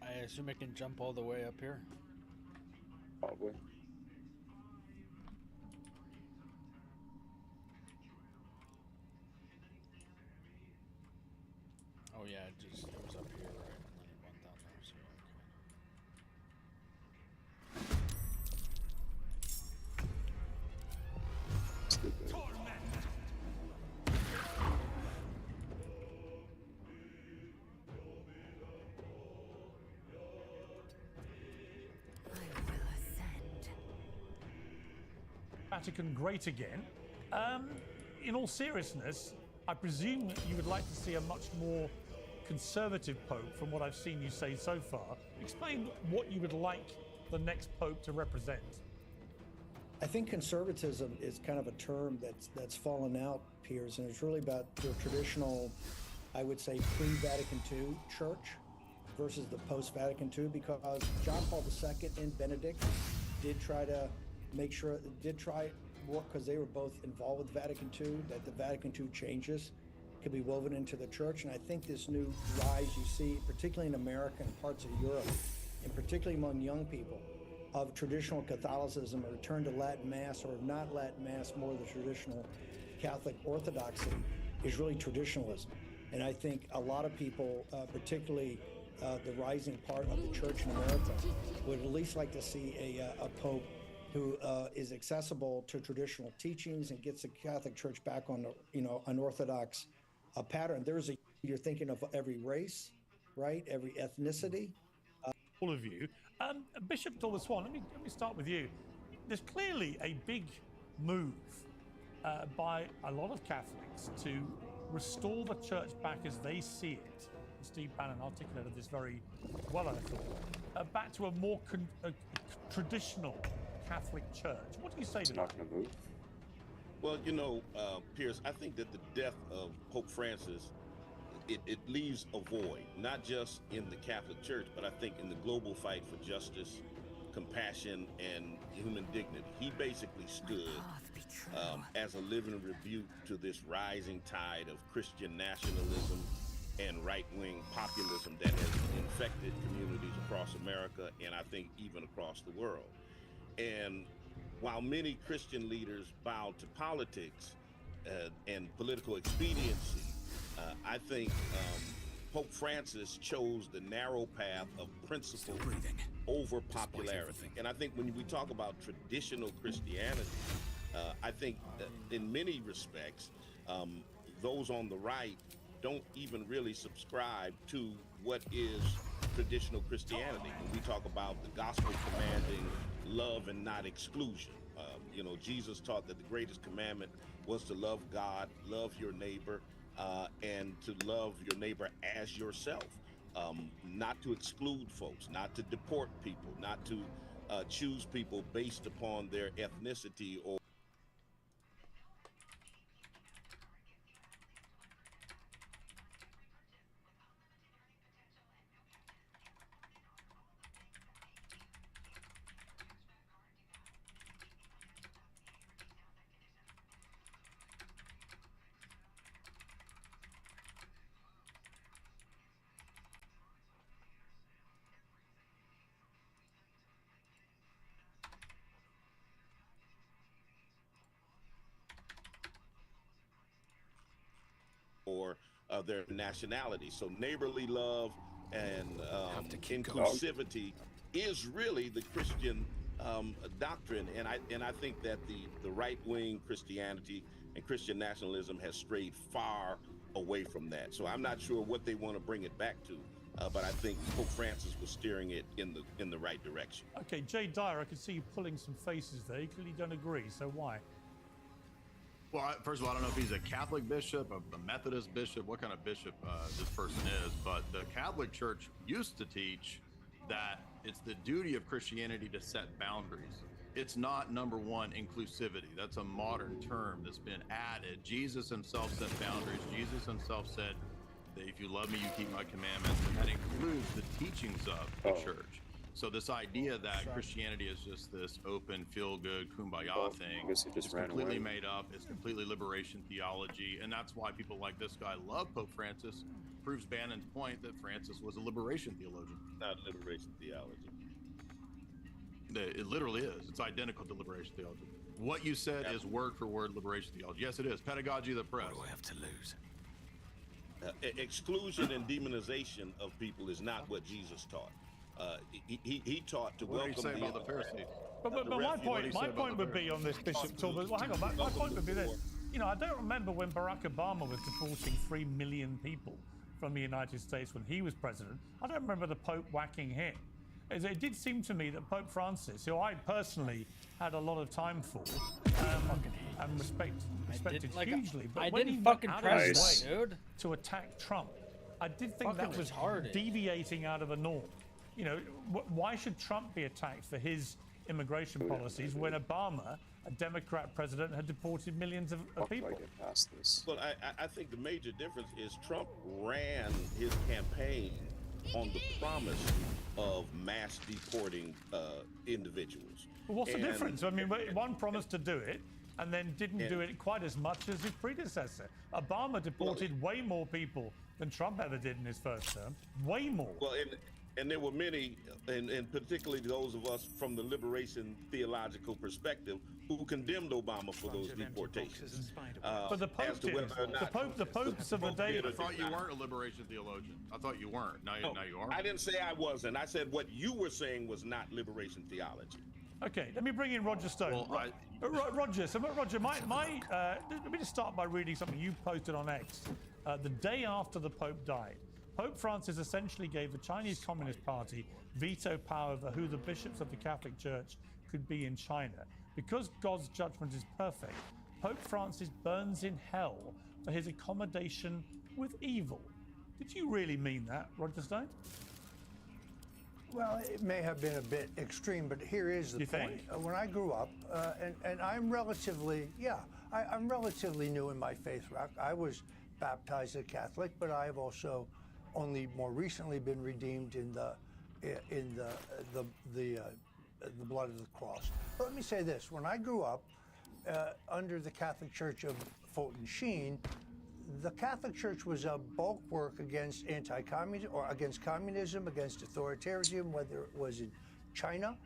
I assume it can jump all the way up here. Probably. Oh yeah, it was up here, right? And then it went down there, so Vatican great again. In all seriousness, I presume that you would like to see a much more conservative pope from what I've seen you say so far. Explain what you would like the next pope to represent. I think conservatism is kind of a term that's fallen out, Piers, and it's really about the traditional, I would say, pre-Vatican II church versus the post-Vatican II, because John Paul II and Benedict did try to make sure, because they were both involved with Vatican II, that the Vatican II changes could be woven into the church. And I think this new rise you see, particularly in America and parts of Europe, and particularly among young people, of traditional Catholicism, a return to Latin Mass, or not Latin Mass, more the traditional Catholic Orthodoxy, is really traditionalism. And I think a lot of people, particularly the rising part of the church in America, would at least like to see a pope who is accessible to traditional teachings and gets the Catholic Church back on, an Orthodox pattern. You're thinking of every race, right? Every ethnicity. All of you. Bishop Dollar Swan, let me start with you. There's clearly a big move by a lot of Catholics to restore the church back as they see it. Steve Bannon articulated this very well, I thought. Back to a more traditional Catholic church. What do you say to that? Not going to move. Well, Piers, I think that the death of Pope Francis, it leaves a void, not just in the Catholic Church, but I think in the global fight for justice, compassion, and human dignity. He basically stood as a living rebuke to this rising tide of Christian nationalism and right-wing populism that has infected communities across America, and I think even across the world. And while many Christian leaders bowed to politics and political expediency, I think Pope Francis chose the narrow path of principle over popularity. And I think when we talk about traditional Christianity, I think in many respects, those on the right don't even really subscribe to what is traditional Christianity. When we talk about the gospel commanding love and not exclusion. Jesus taught that the greatest commandment was to love God, love your neighbor, and to love your neighbor as yourself. Not to exclude folks, not to deport people, not to choose people based upon their ethnicity or their nationality. So neighborly love and inclusivity is really the Christian doctrine, and I think that the right-wing Christianity and Christian nationalism has strayed far away from that. So I'm not sure what they want to bring it back to, but I think Pope Francis was steering it in the right direction. Okay, Jay Dyer, I can see you pulling some faces there. You clearly don't agree, so why? Well, first of all, I don't know if he's a Catholic bishop, a Methodist bishop, what kind of bishop this person is, but the Catholic Church used to teach that it's the duty of Christianity to set boundaries. It's not, number one, inclusivity. That's a modern term that's been added. Jesus himself set boundaries. Jesus himself said, that if you love me, you keep my commandments, and that includes the teachings of the church. So this idea that Christianity is just this open, feel-good, kumbaya thing is completely made up. It's completely liberation theology, and that's why people like this guy love Pope Francis. Proves Bannon's point that Francis was a liberation theologian. Not liberation theology. It literally is. It's identical to liberation theology. What you said is word for word liberation theology. Yes, it is. Pedagogy of the press. What do I have to lose? Exclusion and demonization of people is not what Jesus taught. He taught to What did he welcome say about the Pharisees? But my point would be on this, Bishop Talbot. Well, hang on. My point would be this. You know, I don't remember when Barack Obama was deporting 3 million people from the United States when he was president. I don't remember the Pope whacking him. It did seem to me that Pope Francis, who I personally had a lot of time for and respected hugely, but when he went out of his way to attack Trump, I did think that was deviating out of the norm. You know, why should Trump be attacked for his immigration policies when Obama, a Democrat president, had deported millions of people? Well, I think the major difference is Trump ran his campaign on the promise of mass deporting individuals. Well, what's the difference? I mean, one promised to do it and then didn't do it quite as much as his predecessor. Obama deported way more people than Trump ever did in his first term. Way more. Well, and there were many, and particularly those of us from the liberation theological perspective, who condemned Obama for those deportations. But the Pope did. The popes of the day. I thought you weren't a liberation theologian. I thought you weren't. Now you are. I didn't say I wasn't. I said what you were saying was not liberation theology. Okay, let me bring in Roger Stone. Well, Roger, let me just start by reading something you posted on X. The day after the Pope died, Pope Francis essentially gave the Chinese Communist Party veto power over who the bishops of the Catholic Church could be in China. Because God's judgment is perfect, Pope Francis burns in hell for his accommodation with evil. Did you really mean that, Roger Stone? Well, it may have been a bit extreme, but here is the point. When I grew up, and I'm relatively, I'm relatively new in my faith. I was baptized a Catholic, but I've also only more recently been redeemed in the blood of the cross. But let me say this: when I grew up under the Catholic Church of Fulton Sheen, the Catholic Church was a bulwark against anti-communism, or against communism, against authoritarianism, whether it was in China,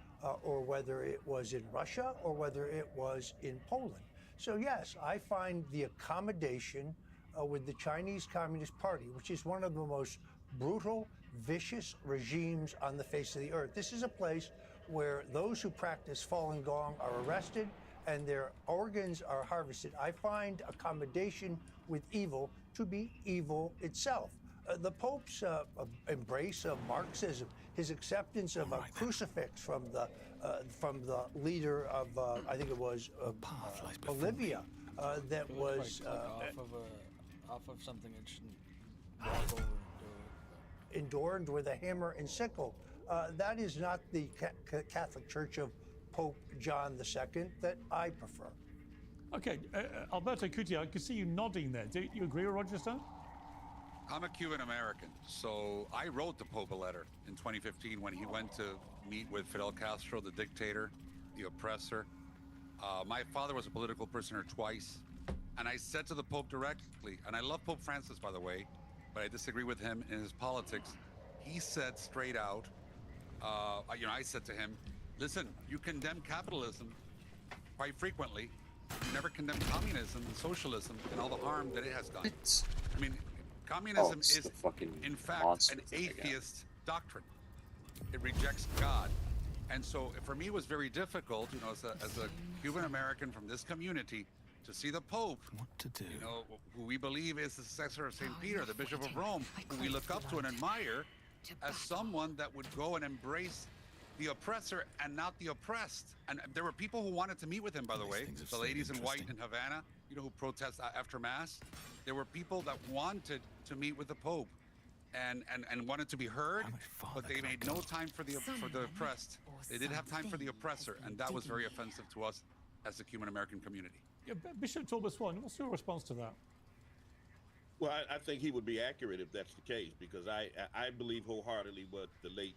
or whether it was in Russia, or whether it was in Poland. So yes, I find the accommodation with the Chinese Communist Party, which is one of the most brutal, vicious regimes on the face of the earth. This is a place where those who practice Falun Gong are arrested and their organs are harvested. I find accommodation with evil to be evil itself. The Pope's embrace of Marxism, his acceptance of a crucifix from the leader of, I think it was Bolivia, that was off of something that shouldn't walk over endured with a hammer and sickle. That is not the Catholic Church of Pope John II that I prefer. Okay, Alberto Cuti, I can see you nodding there. Do you agree with Roger Stone? I'm a Cuban American, so I wrote the Pope a letter in 2015 when he went to meet with Fidel Castro, the dictator, the oppressor. My father was a political prisoner twice, and I said to the Pope directly, and I love Pope Francis, by the way, but I disagree with him in his politics. He said straight out, I said to him, listen, you condemn capitalism quite frequently. You never condemn communism and socialism and all the harm that it has done. I mean, communism is, in fact, an atheist doctrine. It rejects God. And so for me, it was very difficult, as a Cuban American from this community, to see the Pope, who we believe is the successor of St. Peter, the Bishop of Rome, who we look up to and admire, as someone that would go and embrace the oppressor and not the oppressed. And there were people who wanted to meet with him, by the way, the ladies in white in Havana, who protest after Mass. There were people that wanted to meet with the Pope and wanted to be heard, but they made no time for the oppressed. They did have time for the oppressor, and that was very offensive to us as the Cuban American community. Yeah, Bishop Talbot Swan, what's your response to that? Well, I think he would be accurate if that's the case, because I believe wholeheartedly what the late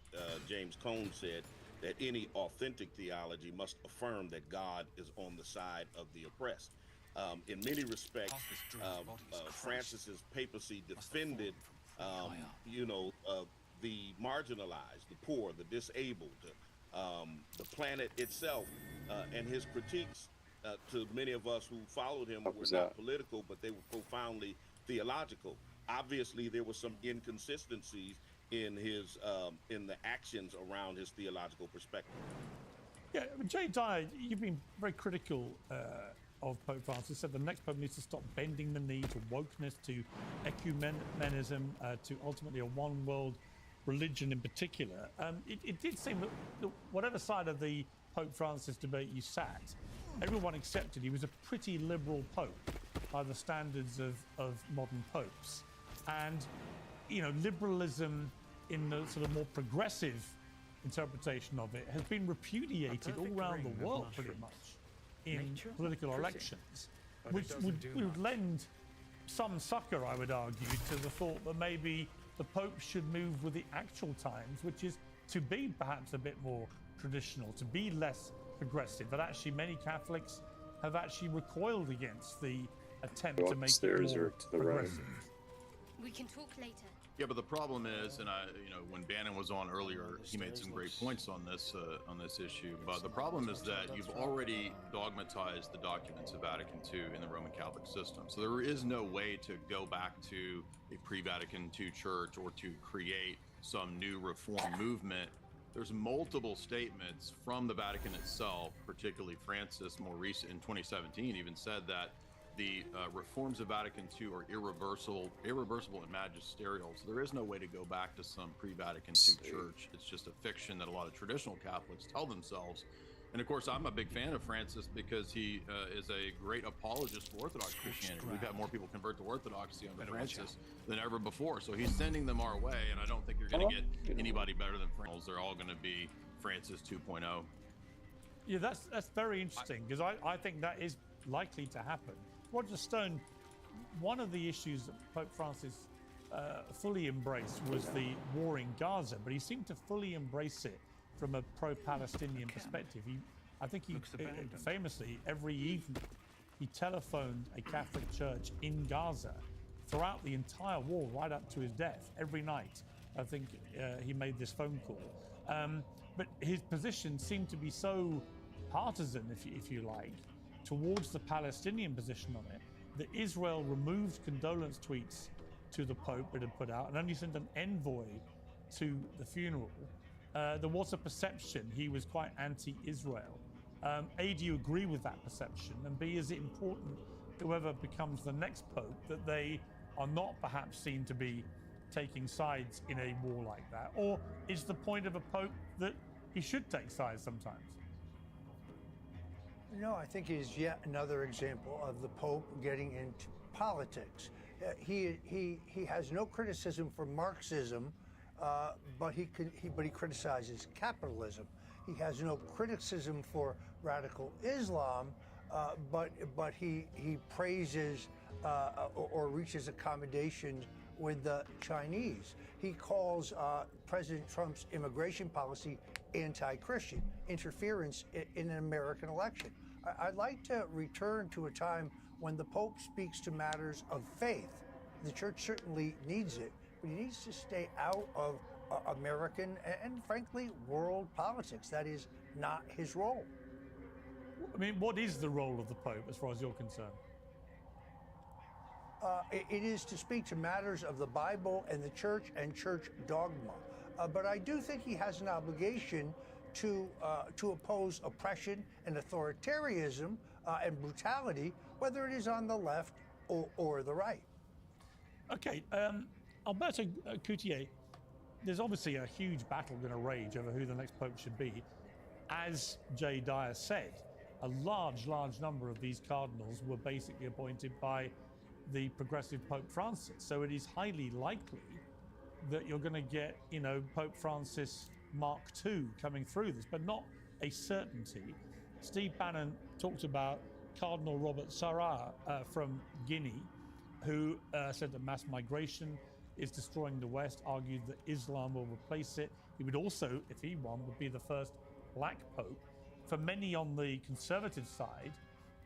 James Cone said, that any authentic theology must affirm that God is on the side of the oppressed. In many respects, Francis's papacy defended, the marginalized, the poor, the disabled, the planet itself, and his critiques to many of us who followed him were not political, but they were profoundly theological. Obviously, there were some inconsistencies in his in the actions around his theological perspective. Yeah, Jay Dyer, you've been very critical of Pope Francis. Said the next pope needs to stop bending the knee to wokeness, to ecumenism, to ultimately a one-world religion in particular. It did seem that whatever side of the Pope Francis debate you sat, everyone accepted he was a pretty liberal pope by the standards of modern popes. And, liberalism in the sort of more progressive interpretation of it has been repudiated all around the world pretty much in political elections, which would lend some succor, I would argue, to the thought that maybe the Pope should move with the actual times, which is to be perhaps a bit more traditional, to be less progressive, that actually many Catholics have actually recoiled against the attempt to make it more progressive. We can talk later. Yeah, but the problem is, and when Bannon was on earlier, he made some great points on this issue. But the problem is that you've already dogmatized the documents of Vatican II in the Roman Catholic system. So there is no way to go back to a pre-Vatican II church or to create some new reform movement. There's multiple statements from the Vatican itself, particularly Francis, more recent in 2017, even said that the reforms of Vatican II are irreversible and magisterial. So there is no way to go back to some pre-Vatican II church. It's just a fiction that a lot of traditional Catholics tell themselves. And of course, I'm a big fan of Francis because he is a great apologist for Orthodox Christianity. We've had more people convert to Orthodoxy under Francis than ever before. So he's sending them our way, and I don't think you're going to get anybody better than Francis. They're all going to be Francis 2.0. Yeah, that's very interesting, because I think that is likely to happen. Roger Stone, one of the issues that Pope Francis fully embraced was the war in Gaza, but he seemed to fully embrace it from a pro-Palestinian perspective. I think he famously, every evening, he telephoned a Catholic church in Gaza throughout the entire war, right up to his death. Every night, I think he made this phone call. But his position seemed to be so partisan, if you like, towards the Palestinian position on it, that Israel removed condolence tweets to the Pope it had put out and only sent an envoy to the funeral. There was a perception he was quite anti-Israel. A, do you agree with that perception? And B, is it important, whoever becomes the next Pope, that they are not perhaps seen to be taking sides in a war like that? Or is the point of a Pope that he should take sides sometimes? No, I think he's yet another example of the Pope getting into politics. He has no criticism for Marxism, but he criticizes capitalism. He has no criticism for radical Islam, but he praises or reaches accommodations with the Chinese. He calls President Trump's immigration policy anti-Christian, interference in an American election. I'd like to return to a time when the Pope speaks to matters of faith. The Church certainly needs it, but he needs to stay out of American and frankly, world politics. That is not his role. I mean, what is the role of the Pope as far as you're concerned? It is to speak to matters of the Bible and the Church and Church dogma. But I do think he has an obligation to oppose oppression and authoritarianism and brutality, whether it is on the left or the right. Okay, Alberto Coutier, there's obviously a huge battle going to rage over who the next Pope should be. As Jay Dyer said, a large number of these cardinals were basically appointed by the progressive Pope Francis. So it is highly likely that you're going to get, Pope Francis Mark II coming through this, but not a certainty. Steve Bannon talked about Cardinal Robert Sarah from Guinea, who said that mass migration is destroying the West, argued that Islam will replace it. He would also, if he won, would be the first black pope. For many on the conservative side,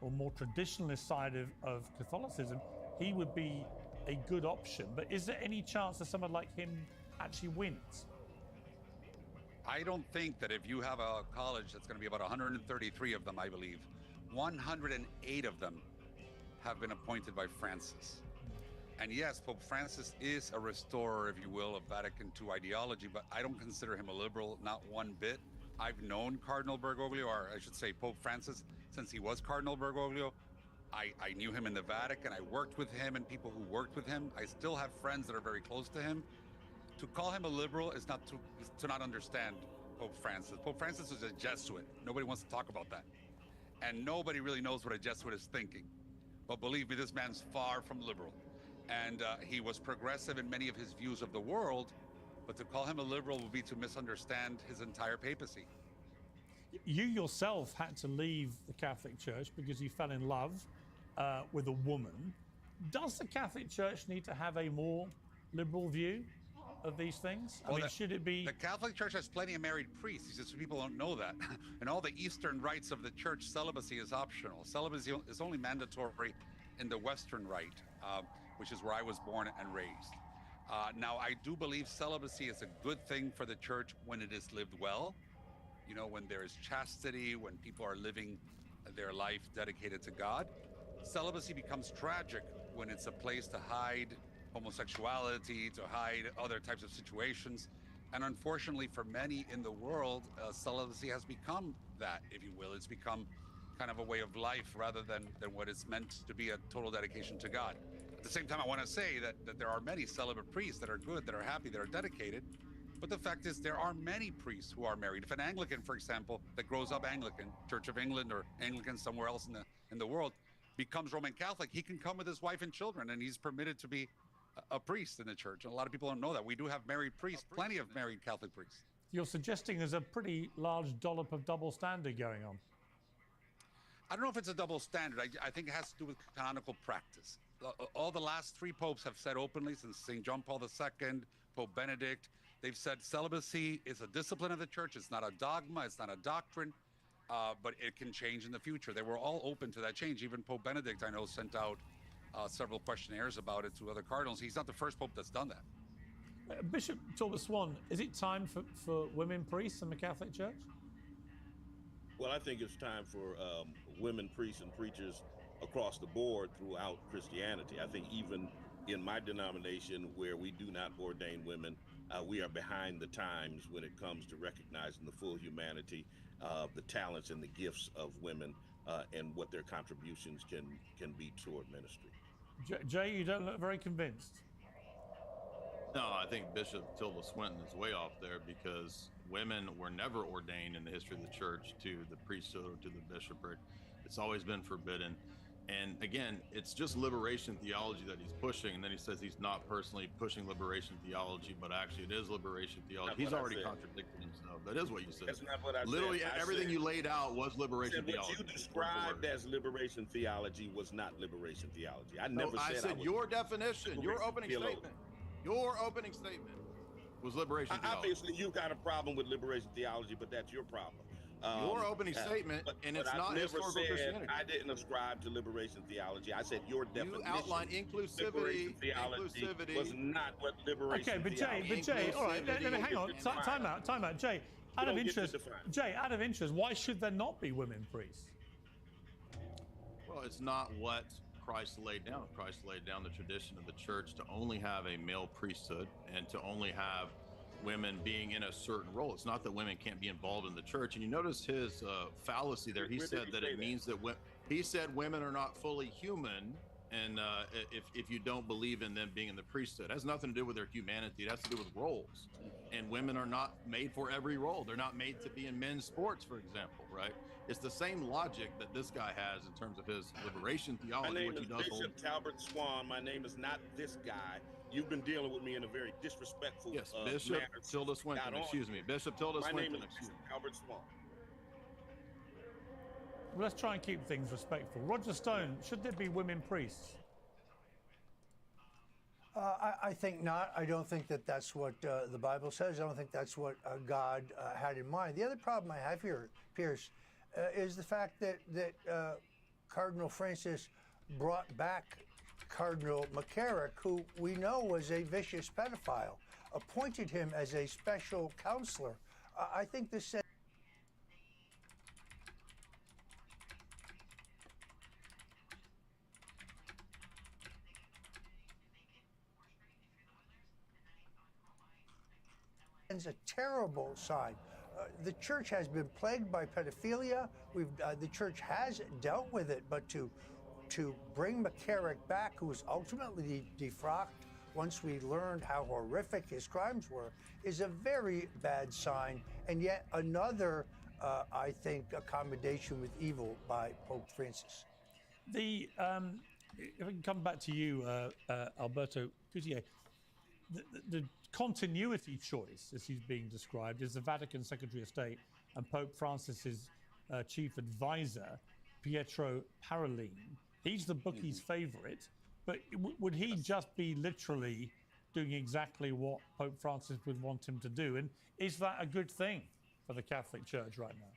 or more traditionalist side of Catholicism, he would be a good option. But is there any chance that someone like him actually wins? I don't think that if you have a college that's going to be about 133 of them, I believe, 108 of them have been appointed by Francis. And yes, Pope Francis is a restorer, if you will, of Vatican II ideology, but I don't consider him a liberal, not one bit. I've known Cardinal Bergoglio, or I should say Pope Francis, since he was Cardinal Bergoglio. I knew him in the Vatican. I worked with him and people who worked with him. I still have friends that are very close to him. To call him a liberal is to not understand Pope Francis. Pope Francis is a Jesuit. Nobody wants to talk about that. And nobody really knows what a Jesuit is thinking. But believe me, this man's far from liberal. And he was progressive in many of his views of the world, but to call him a liberal would be to misunderstand his entire papacy. You yourself had to leave the Catholic Church because you fell in love with a woman. Does the Catholic Church need to have a more liberal view of these things? I mean, should it be... The Catholic Church has plenty of married priests. It's just people don't know that. And all the Eastern rites of the Church, celibacy is optional. Celibacy is only mandatory in the Western rite, which is where I was born and raised. Now, I do believe celibacy is a good thing for the Church when it is lived well. You know, when there is chastity, when people are living their life dedicated to God. Celibacy becomes tragic when it's a place to hide homosexuality, to hide other types of situations. And unfortunately for many in the world, celibacy has become that, if you will. It's become kind of a way of life rather than what it's meant to be, a total dedication to God. At the same time, I want to say that there are many celibate priests that are good, that are happy, that are dedicated. But the fact is, there are many priests who are married. If an Anglican, for example, that grows up Anglican, Church of England or Anglican somewhere else in the world, becomes Roman Catholic, he can come with his wife and children, and he's permitted to be a priest in the church. And a lot of people don't know that. We do have married priests, plenty of married Catholic priests. You're suggesting there's a pretty large dollop of double standard going on. I don't know if it's a double standard. I think it has to do with canonical practice. All the last three popes have said openly, since St. John Paul II, Pope Benedict, they've said celibacy is a discipline of the church. It's not a dogma, it's not a doctrine, but it can change in the future. They were all open to that change. Even Pope Benedict, I know, sent out several questionnaires about it to other cardinals. He's not the first pope that's done that. Bishop Talbot Swan, is it time for women priests in the Catholic Church? Well, I think it's time for women priests and preachers across the board throughout Christianity. I think even in my denomination, where we do not ordain women, we are behind the times when it comes to recognizing the full humanity, the talents and the gifts of women, and what their contributions can be toward ministry. Jay, you don't look very convinced. No, I think Bishop Tilda Swinton is way off there, because women were never ordained in the history of the church to the priesthood or to the bishopric. It's always been forbidden. And again, it's just liberation theology that he's pushing. And then he says he's not personally pushing liberation theology, but actually it is liberation theology. He's already contradicted himself. That is what you said. That's not what I said. Literally, everything said, you laid out was liberation theology. What you described as liberation theology was not liberation theology. I never said I said your definition, your opening statement. Your opening statement was liberation theology. Obviously, you've got a problem with liberation theology, but that's your problem. Your opening statement, and it's not historical Christianity. I didn't ascribe to liberation theology. I said your definition. You outlined inclusivity. Inclusivity was not what liberation. Okay, but Jay, all right, let me hang on. Time out, Jay. Out of interest, why should there not be women priests? Well, it's not what Christ laid down. Christ laid down the tradition of the church to only have a male priesthood and to only have women being in a certain role. It's not that women can't be involved in the church. And you notice his fallacy there. He said that it means that he said women are not fully human, and if you don't believe in them being in the priesthood. It has nothing to do with their humanity. It has to do with roles. And women are not made for every role. They're not made to be in men's sports, for example, right? It's the same logic that this guy has in terms of his liberation theology. My name is Bishop Talbot Swan. My name is not this guy. You've been dealing with me in a very disrespectful Yes, Bishop Tilda Swinton, excuse me. Bishop Tilda Swinton, My name is excuse me. Talbot Swan. Well, let's try and keep things respectful. Roger Stone, should there be women priests? I think not. I don't think that that's what the Bible says. I don't think that's what God had in mind. The other problem I have here, Pierce, is the fact that Cardinal Francis brought back Cardinal McCarrick, who we know was a vicious pedophile, appointed him as a special counselor. I think this says a terrible sign. The church has been plagued by pedophilia. The church has dealt with it, but to bring McCarrick back, who was ultimately defrocked once we learned how horrific his crimes were, is a very bad sign, and yet another, I think, accommodation with evil by Pope Francis. If I can come back to you, Alberto Coutier, the continuity choice, as he's being described, is the Vatican Secretary of State and Pope Francis's chief advisor, Pietro Parolin. He's the bookie's favorite, but would he just be literally doing exactly what Pope Francis would want him to do? And is that a good thing for the Catholic Church right now?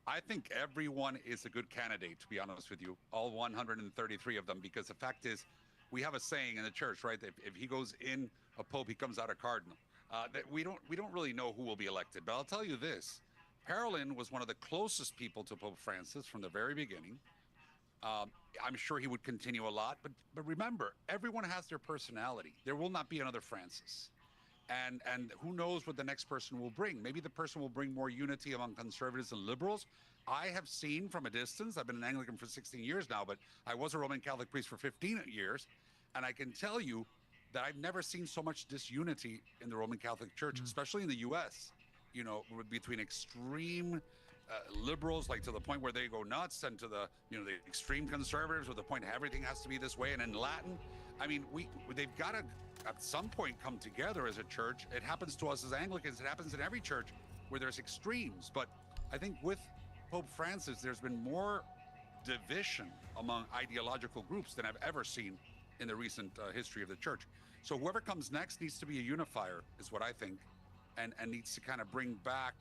I think everyone is a good candidate, to be honest with you, all 133 of them, because the fact is, we have a saying in the church, right? That if he goes in a pope, he comes out a cardinal. That we don't really know who will be elected. But I'll tell you this: Parolin was one of the closest people to Pope Francis from the very beginning. I'm sure he would continue a lot, but remember, everyone has their personality. There will not be another Francis, and who knows what the next person will bring? Maybe the person will bring more unity among conservatives and liberals. I have seen from a distance, I've been an Anglican for 16 years now, but I was a Roman Catholic priest for 15 years, and I can tell you that I've never seen so much disunity in the Roman Catholic Church, especially in the U.S., you know, between extreme liberals, like to the point where they go nuts, and to the, you know, the extreme conservatives with the point everything has to be this way. And in Latin, I mean, they've got to at some point come together as a church. It happens to us as Anglicans. It happens in every church where there's extremes. But I think with Pope Francis, there's been more division among ideological groups than I've ever seen in the recent history of the church. So whoever comes next needs to be a unifier, is what I think, and needs to kind of bring back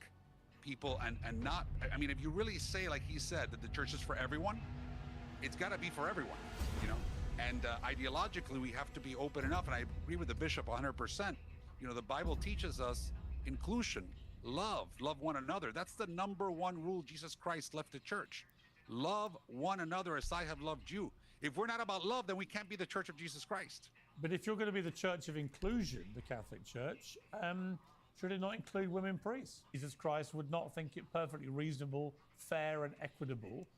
people and not, I mean, if you really say, like he said, that the church is for everyone, it's got to be for everyone, you know? And ideologically, we have to be open enough, and I agree with the bishop 100%. You know, the Bible teaches us inclusion, love one another. That's the number one rule Jesus Christ left the church. Love one another as I have loved you. If we're not about love, then we can't be the Church of Jesus Christ. But if you're going to be the Church of Inclusion, the Catholic Church, should it not include women priests? Jesus Christ would not think it perfectly reasonable, fair, and equitable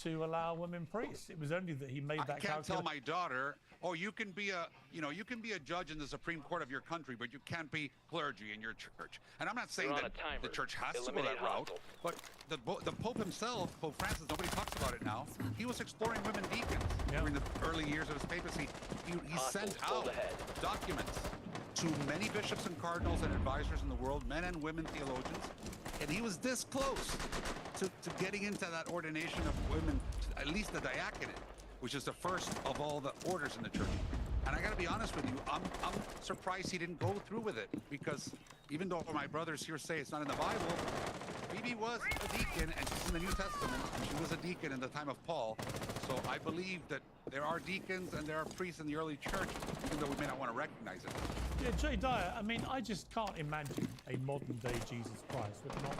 to allow women priests. It was only that he made that I can't tell my daughter, oh, you can be a judge in the Supreme Court of your country, but you can't be clergy in your church. And I'm not saying that the church has to go that route, but the Pope himself, Pope Francis, nobody talks about it now, he was exploring women deacons during the early years of his papacy. He sent out documents to many bishops and cardinals and advisors in the world, men and women theologians, and he was this close to getting into that ordination of women, at least the diaconate, which is the first of all the orders in the church. And I got to be honest with you, I'm surprised he didn't go through with it, because even though my brothers here say it's not in the Bible, Phoebe was a deacon, and she's in the New Testament, and she was a deacon in the time of Paul. So I believe that there are deacons and there are priests in the early church, even though we may not want to recognize it. Yeah, Jay Dyer, I mean, I just can't imagine a modern-day Jesus Christ would not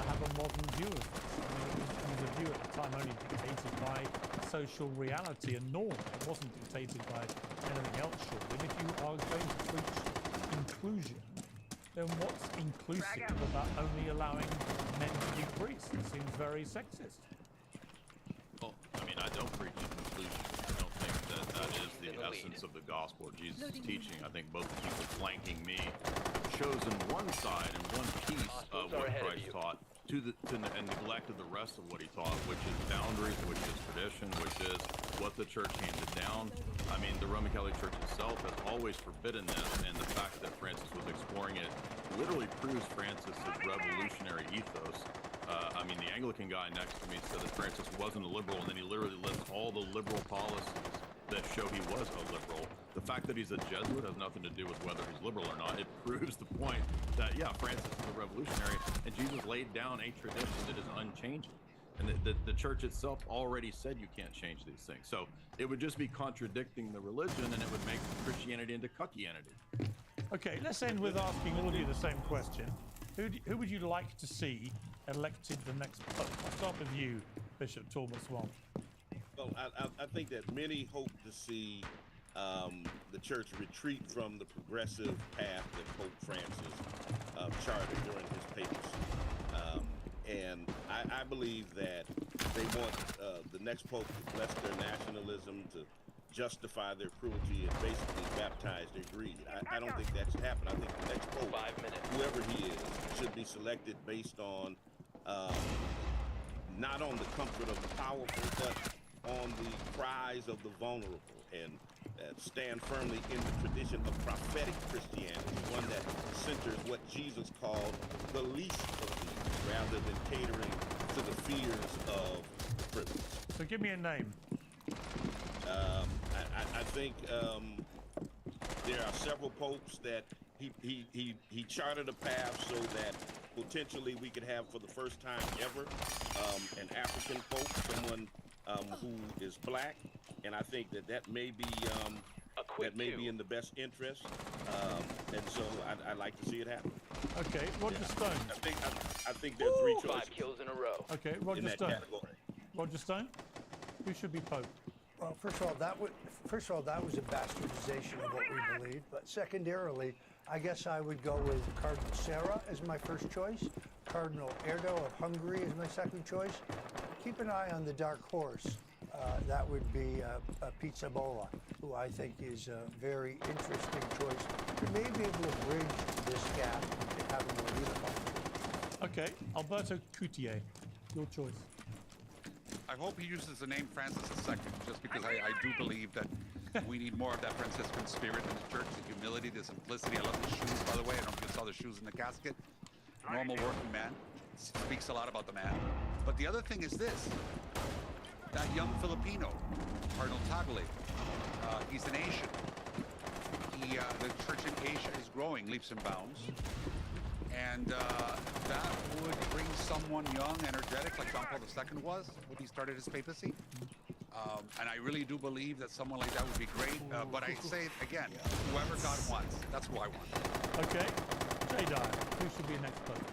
have a modern view of this. I mean, it was a view at the time only dictated by social reality and norm. It wasn't dictated by anything else, surely. And if you are going to preach inclusion, then what's inclusive about only allowing men to be priests? It seems very sexist. Well, I mean, I don't preach inclusion. I don't think that is the essence of the gospel of Jesus' teaching. I think both people flanking me have chosen one side and one piece of what Christ taught and neglected the rest of what he taught, which is boundaries, which is tradition, which is what the church handed down. I mean, the Roman Catholic Church itself has always forbidden this, and the fact that Francis was exploring it literally proves Francis's revolutionary ethos. I mean, the Anglican guy next to me said that Francis wasn't a liberal, and then he literally lists all the liberal policies that show he was a liberal. The fact that he's a Jesuit has nothing to do with whether he's liberal or not. It proves the point that, yeah, Francis is a revolutionary, and Jesus laid down a tradition that is unchanging. And the church itself already said you can't change these things. So it would just be contradicting the religion, and it would make Christianity into cuckianity. Okay, let's end with asking all of you the same question. Who would you like to see elected the next pope? I'll start with you, Bishop Thomas Wong. Well, I think that many hope to see the church retreat from the progressive path that Pope Francis charted during his papacy. And I believe that they want the next pope to bless their nationalism, to justify their cruelty, and basically baptize their greed. I don't think that should happen. I think the next pope, whoever he is, should be selected based on not on the comfort of the powerful, but on the cries of the vulnerable, and stand firmly in the tradition of prophetic Christianity, one that centers what Jesus called the least of these, rather than catering to the fears of the privileged. So give me a name. I think there are several popes that he charted a path so that potentially we could have, for the first time ever, an African pope, someone who is black, and I think that may be in the best interest, and so I'd like to see it happen. Okay, Roger Stone. I think there are three choices. 5 kills in a row. Okay, in Roger that Stone. category. Roger Stone. Who should be pope? Well, first of all, that was a bastardization of what we believe. But secondarily, I guess I would go with Cardinal Sarah as my first choice. Cardinal Erdo of Hungary is my second choice. Keep an eye on the dark horse. That would be Piazzolla, who I think is a very interesting choice who may be able to bridge this gap and have a more unified. Okay, Alberto Coutier, your choice. I hope he uses the name Francis II, just because I do believe that we need more of that Franciscan spirit in the church, the humility, the simplicity. I love the shoes, by the way. I don't know if you saw the shoes in the casket. Normal working man. Speaks a lot about the man. But the other thing is this. That young Filipino, Cardinal Tagle, he's an Asian. The church in Asia is growing leaps and bounds. And that would bring someone young, energetic, like John Paul II was when he started his papacy. And I really do believe that someone like that would be great. But I say it again, whoever God wants, that's who I want. Okay, Jay Dyer, who should be next pope?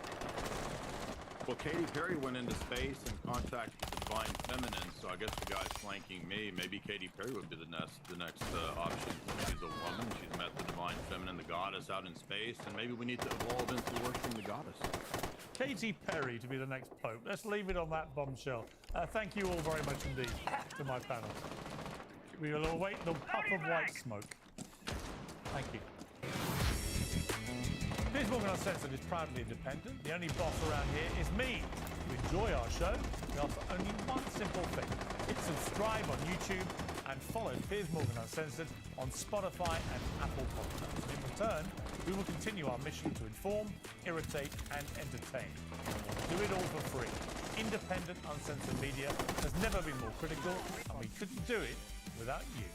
Well, Katy Perry went into space and contacted the divine feminine, so I guess the guy's flanking me. Maybe Katy Perry would be the next option. She's a woman. She's met the divine feminine, the goddess, out in space, and maybe we need to evolve into worshiping the goddess. Katy Perry to be the next pope. Let's leave it on that bombshell. Thank you all very much indeed to my panel. We will await the puff of white smoke. Thank you. Piers Morgan Uncensored is proudly independent. The only boss around here is me. If you enjoy our show, we ask for only one simple thing. Hit subscribe on YouTube and follow Piers Morgan Uncensored on Spotify and Apple Podcasts. In return, we will continue our mission to inform, irritate, and entertain. Do it all for free. Independent, uncensored media has never been more critical, and we couldn't do it without you.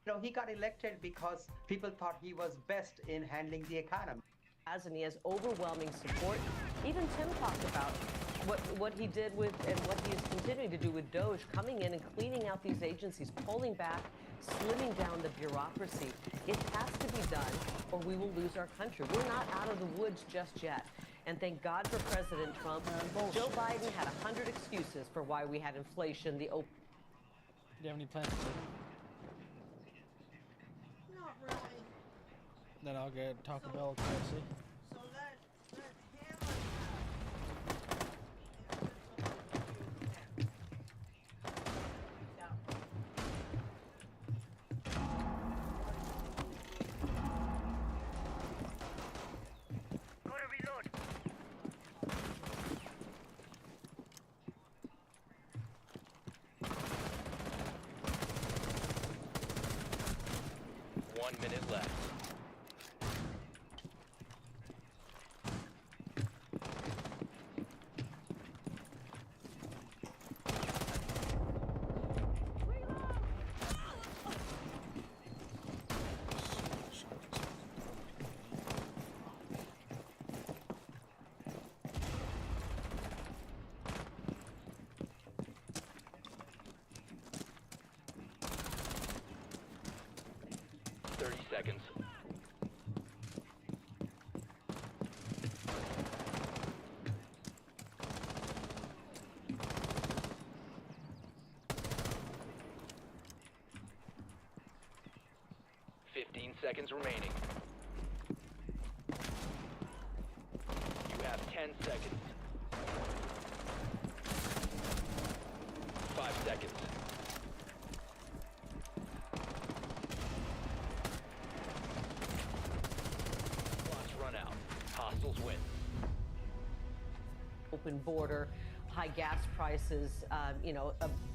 You know, he got elected because people thought he was best in handling the economy. And he has overwhelming support. Even Tim talked about what he did with, and what he is continuing to do with DOGE, coming in and cleaning out these agencies, pulling back, slimming down the bureaucracy. It has to be done, or we will lose our country. We're not out of the woods just yet. And thank God for President Trump. Joe Biden had 100 excuses for why we had inflation. Do you have any plans? Not really. Then I'll get Taco Bell, KFC. So that Go to reload. One minute left. seconds remaining. You have 10 seconds. 5 seconds. Clock's run out. Hostiles win. Open border, high gas prices,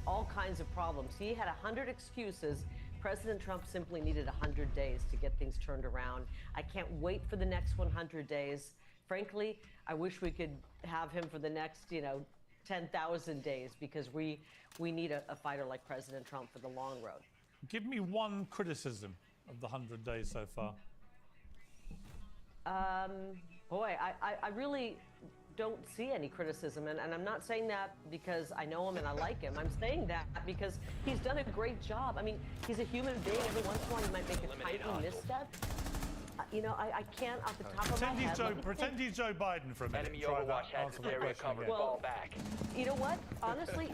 all kinds of problems. He had 100 excuses. President Trump simply needed 100 days to get things turned around. I can't wait for the next 100 days. Frankly, I wish we could have him for the next, 10,000 days, because we need a fighter like President Trump for the long road. Give me one criticism of the 100 days so far. Boy, I really don't see any criticism, and I'm not saying that because I know him and I like him. I'm saying that because he's done a great job. I mean, he's a human being. Every once in a while, he might make a tiny misstep. I can't off the top of my head. Pretend he's Joe Biden for a minute. Enemy Try Overwatch that. has Answer this the area question covered. again. Fall back. You know what? Honestly,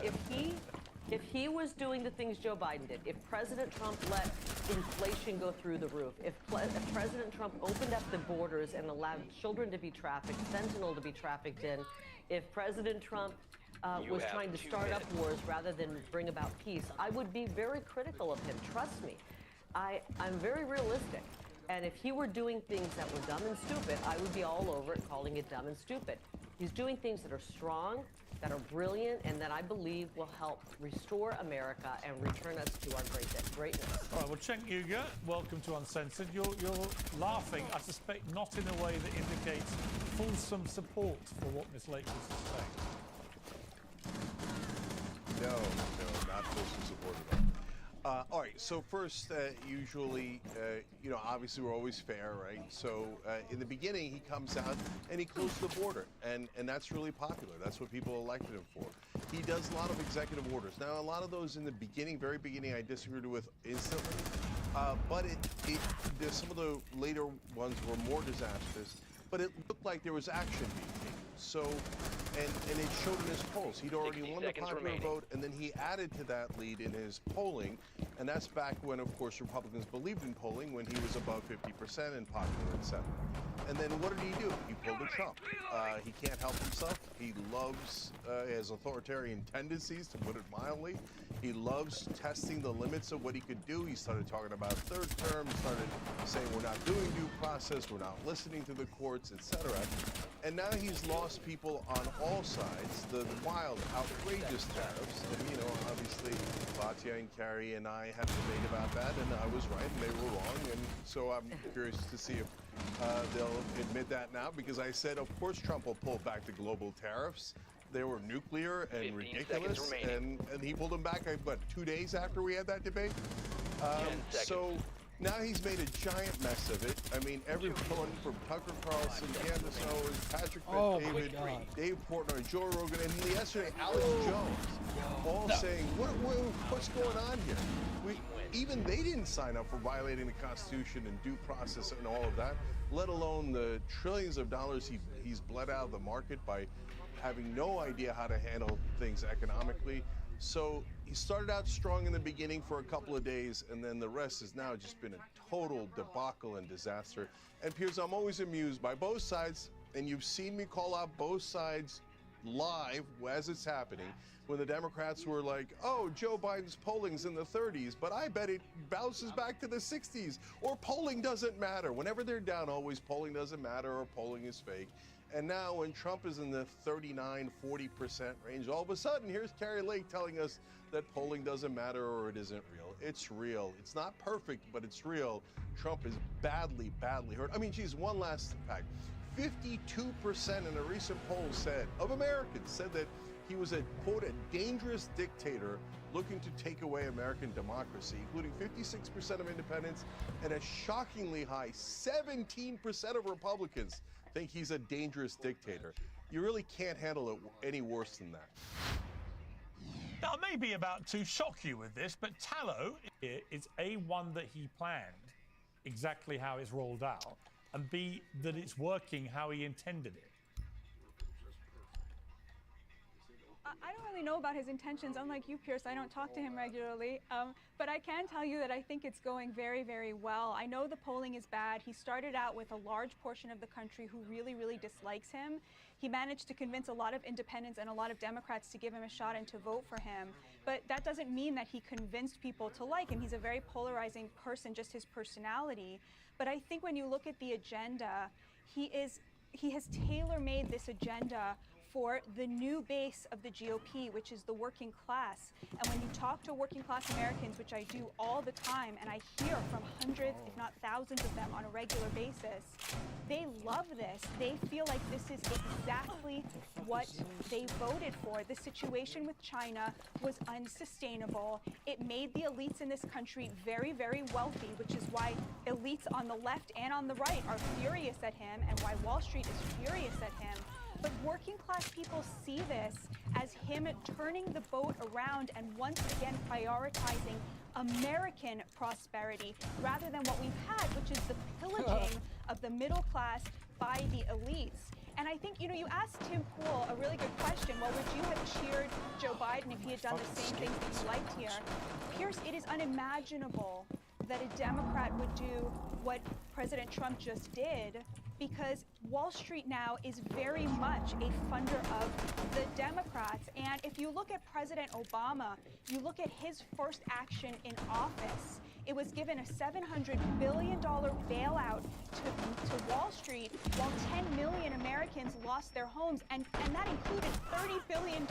if he was doing the things Joe Biden did, if President Trump let inflation go through the roof, if President Trump opened up the borders and allowed children to be trafficked, fentanyl to be trafficked in, if President Trump was trying to start up wars rather than bring about peace, I would be very critical of him. Trust me. I'm very realistic. And if he were doing things that were dumb and stupid, I would be all over it, calling it dumb and stupid. He's doing things that are strong, that are brilliant, and that I believe will help restore America and return us to our greatness. All right, well, Cenk Uygur, welcome to Uncensored. You're laughing, I suspect, not in a way that indicates fulsome support for what Ms. Lakers is saying. No, not fulsome support at all. All right, so first, usually, obviously we're always fair, right? So in the beginning, he comes out and he closed the border, and that's really popular. That's what people elected him for. He does a lot of executive orders. Now, a lot of those in the beginning, very beginning, I disagreed with instantly, but some of the later ones were more disastrous, but it looked like there was action being taken. So, and it showed in his polls. He'd already won the popular vote, and then he added to that lead in his polling, and that's back when, of course, Republicans believed in polling, when he was above 50% and popular, etc. And then what did he do? He pulled a Trump. He can't help himself. He loves his authoritarian tendencies, to put it mildly. He loves testing the limits of what he could do. He started talking about third term, started saying we're not doing due process, we're not listening to the courts, etc. And now he's lost people on all sides. The wild, outrageous tariffs. And, obviously, Batya and Carrie and I had a debate about that, and I was right and they were wrong. And so I'm curious to see if they'll admit that now, because I said, of course, Trump will pull back the global tariffs. They were nuclear and ridiculous, and he pulled them back, 2 days after we had that debate? So now he's made a giant mess of it. I mean, everyone from Tucker Carlson, Candace Owens, Patrick Bet-David, Dave Portnoy, Joe Rogan, and yesterday, Alex Jones, all saying, what's going on here? Even they didn't sign up for violating the Constitution and due process and all of that, let alone the trillions of dollars he's bled out of the market by having no idea how to handle things economically. So he started out strong in the beginning for a couple of days, and then the rest has now just been a total debacle and disaster. And Piers, I'm always amused by both sides, and you've seen me call out both sides live as it's happening. When the Democrats were like, oh, Joe Biden's polling's in the 30s, but I bet it bounces back to the 60s, or polling doesn't matter. Whenever they're down, always polling doesn't matter, or polling is fake. And now when Trump is in the 39, 40% range, all of a sudden, here's Carrie Lake telling us that polling doesn't matter or it isn't real. It's real. It's not perfect, but it's real. Trump is badly, badly hurt. I mean, geez, one last fact. 52% in a recent poll of Americans said that he was a, quote, a dangerous dictator looking to take away American democracy, including 56% of independents and a shockingly high 17% of Republicans think he's a dangerous dictator. You really can't handle it any worse than that. Now, I may be about to shock you with this, but Tallow is A, one that he planned exactly how it's rolled out, and B, that it's working how he intended it. I don't really know about his intentions. Unlike you, Pierce, I don't talk to him regularly. But I can tell you that I think it's going very, very well. I know the polling is bad. He started out with a large portion of the country who really, really dislikes him. He managed to convince a lot of independents and a lot of Democrats to give him a shot and to vote for him. But that doesn't mean that he convinced people to like him. He's a very polarizing person, just his personality. But I think when you look at the agenda, he has tailor-made this agenda for the new base of the GOP, which is the working class. And when you talk to working class Americans, which I do all the time, and I hear from hundreds, if not thousands of them on a regular basis, they love this. They feel like this is exactly what they voted for. The situation with China was unsustainable. It made the elites in this country very, very wealthy, which is why elites on the left and on the right are furious at him, and why Wall Street is furious at him. But working class people see this as him turning the boat around and once again prioritizing American prosperity rather than what we've had, which is the pillaging of the middle class by the elites. And I think, you asked Tim Pool a really good question. Well, would you have cheered Joe Biden if he had done the same things that you liked here? Pierce, it is unimaginable that a Democrat would do what President Trump just did, because Wall Street now is very much a funder of the Democrats. And if you look at President Obama, you look at his first action in office, it was given a $700 billion bailout to Wall Street, while 10 million Americans lost their homes. And that included $30 billion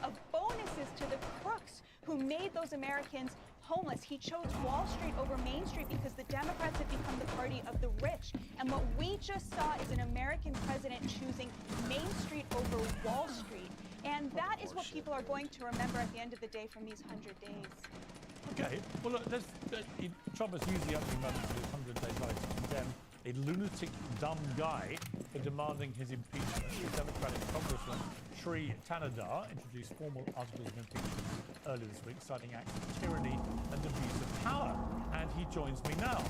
of bonuses to the crooks who made those Americans homeless. He chose Wall Street over Main Street because the Democrats had become the party of the rich. And what we just saw is an American president choosing Main Street over Wall Street. And that is what people are going to remember at the end of the day from these 100 days. Okay, well, look, Trump has used the opening moments of his 100 days life to condemn a lunatic, dumb guy for demanding his impeachment. The Democratic Congressman Sri Tanadar introduced formal articles of impeachment earlier this week, citing acts of tyranny and abuse of power. And he joins me now.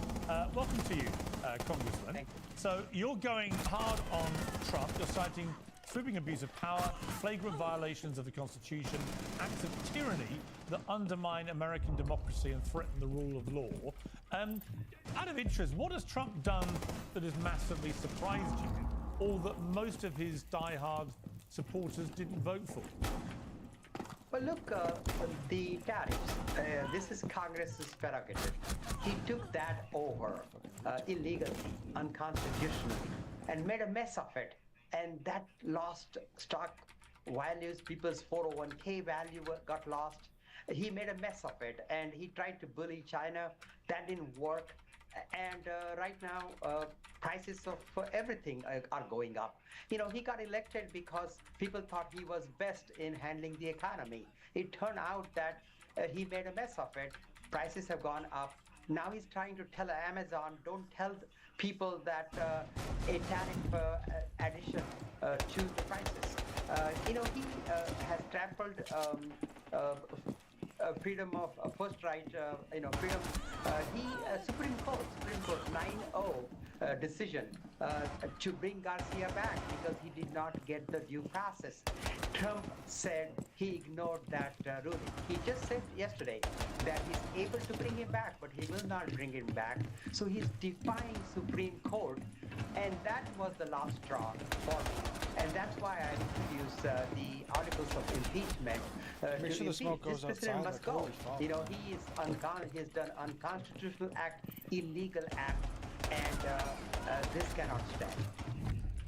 Welcome to you, Congressman. Thank you. So you're going hard on Trump. You're citing sweeping abuse of power, flagrant violations of the Constitution, acts of tyranny that undermine American democracy and threaten the rule of law. Out of interest, what has Trump done that has massively surprised you, or that most of his diehard supporters didn't vote for? Well, look, the tariffs, this is Congress's prerogative. He took that over illegally, unconstitutionally, and made a mess of it. And that lost stock values, people's 401k value got lost. He made a mess of it, and he tried to bully China. That didn't work. And right now, prices of everything are going up. He got elected because people thought he was best in handling the economy. It turned out that he made a mess of it. Prices have gone up. Now he's trying to tell Amazon, don't tell people that a tariff addition to the prices. He has trampled freedom of first right, freedom. Supreme Court 9-0 decision to bring Garcia back because he did not get the due process. Trump said he ignored that ruling. He just said yesterday that he's able to bring him back, but he will not bring him back. So he's defying Supreme Court, and that was the last straw for me. And that's why I introduced the articles of impeachment. Make sure the smoke goes this president outside, must like, go. holy fuck. He has done unconstitutional act, illegal act, and this cannot stand.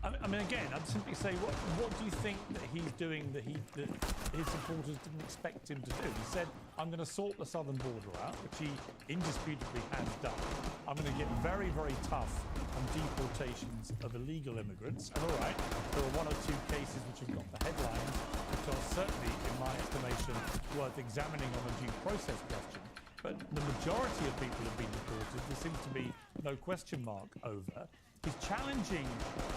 I mean, again, I'd simply say, what do you think that he's doing that his supporters didn't expect him to do? He said, I'm going to sort the southern border out, which he indisputably has done. I'm going to get very, very tough on deportations of illegal immigrants. And all right, there are one or two cases which have got the headlines, which are certainly, in my estimation, worth examining on a due process question. But the majority of people have been deported. There seems to be no question mark over. He's challenging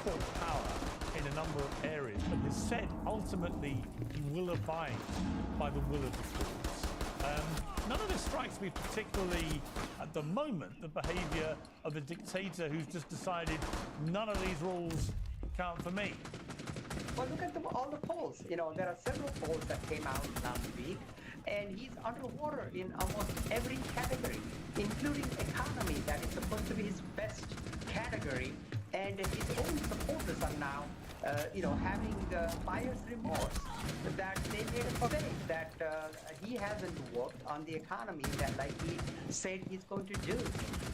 court power in a number of areas, but has said ultimately he will abide by the will of the courts. None of this strikes me particularly, at the moment, the behaviour of a dictator who's just decided none of these rules count for me. Well, look at all the polls. You know, there are several polls that came out last week, and he's underwater in almost every category, including economy, that is supposed to be his best category. And his own supporters are now, having buyer's remorse that they made a mistake, that he hasn't worked on the economy that like he said he's going to do.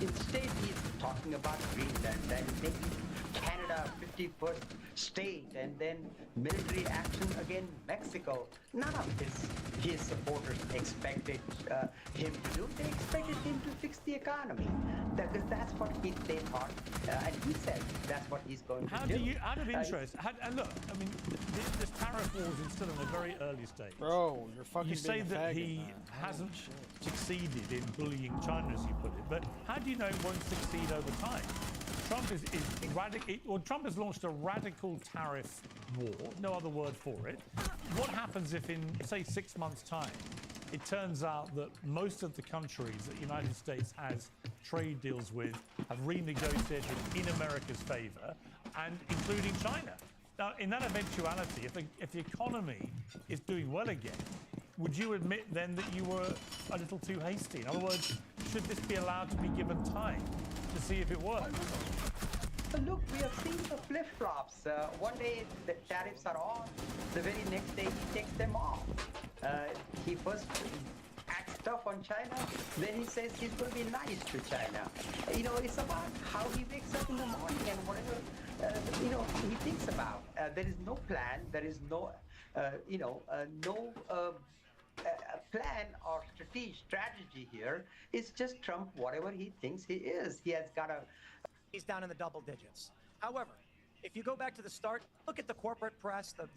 Instead, he's talking about Greenland and making Canada 51st state, and then military action against Mexico. None of his supporters expected him to do. They expected him to fix the economy, because that's what they thought, and he said that's what he's going to do. Out of interest, and look, I mean, this tariff war is still in a very early stage. Bro, you're fucking You say being a that faggot, he man. hasn't succeeded in bullying China, as you put it, but how do you know it won't succeed over time? Trump Trump has launched a radical tariff war, no other word for it. What happens if in, say, 6 months' time, it turns out that most of the countries that the United States has trade deals with have renegotiated in America's favor, and including China? Now, in that eventuality, if the economy is doing well again, would you admit then that you were a little too hasty? In other words, should this be allowed to be given time to see if it works? But look, we have seen the flip-flops. One day the tariffs are on, the very next day he takes them off. He first acts tough on China, then he says he's going to be nice to China. You know, it's about how he wakes up in the morning and whatever, he thinks about. There is no plan, there is no, plan or strategy here. It's just Trump, whatever he thinks he is. He has got a... He's down in the double digits. However, if you go back to the start, look at the corporate press, the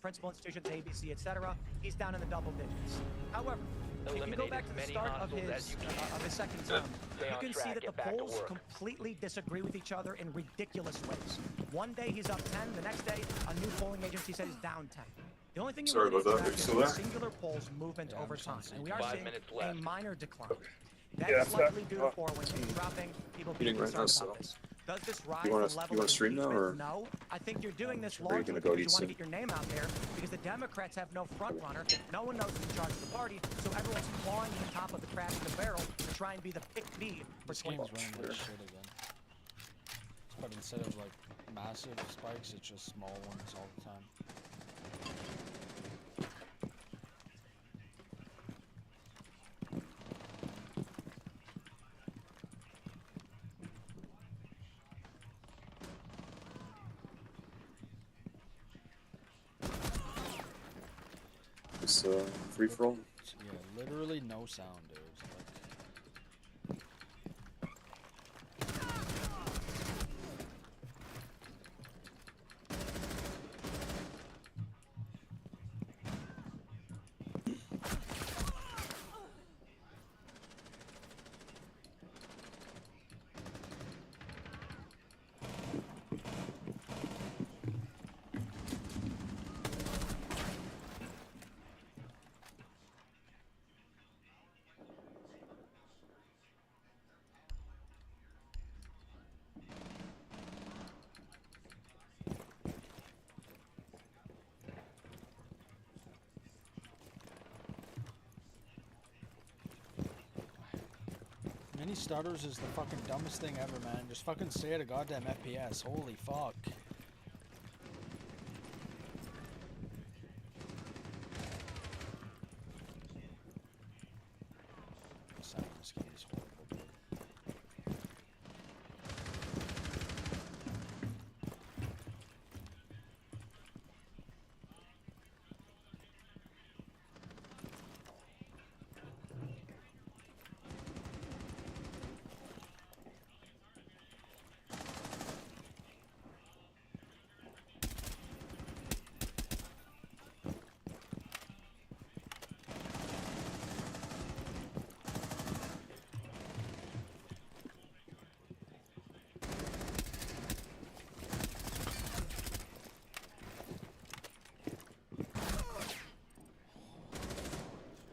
principal institutions, ABC, etc. He's down in the double digits. However, if you go back to the start of his second term, you can see that the polls completely disagree with each other in ridiculous ways. One day he's up 10, the next day a new polling agency said he's down 10. The only thing you Sorry really about need that. to Are you track is still the singular polls movement over time, and we are 5 seeing minutes a left. minor decline. Yeah, That's likely due to forwarding, dropping, people being Eating right now, concerned about so. this. Does this rise You wanna- the level you wanna of stream now, impeachment? or- No. I think you're doing this Or are you largely gonna go because you eat want to soon? get your name out there, because the Democrats have no front runner. No one knows who's in charge of the party, so everyone's clawing to the top of the crash in the barrel to try and be the pick me for This game's 20. running like shit again. But instead of like massive spikes, it's just small ones all the time. This free for all. Yeah, literally no sound, dude. Like, mini stutters is the fucking dumbest thing ever, man. Just fucking stay at a goddamn FPS. Holy fuck. Sound in this game is horrible, dude.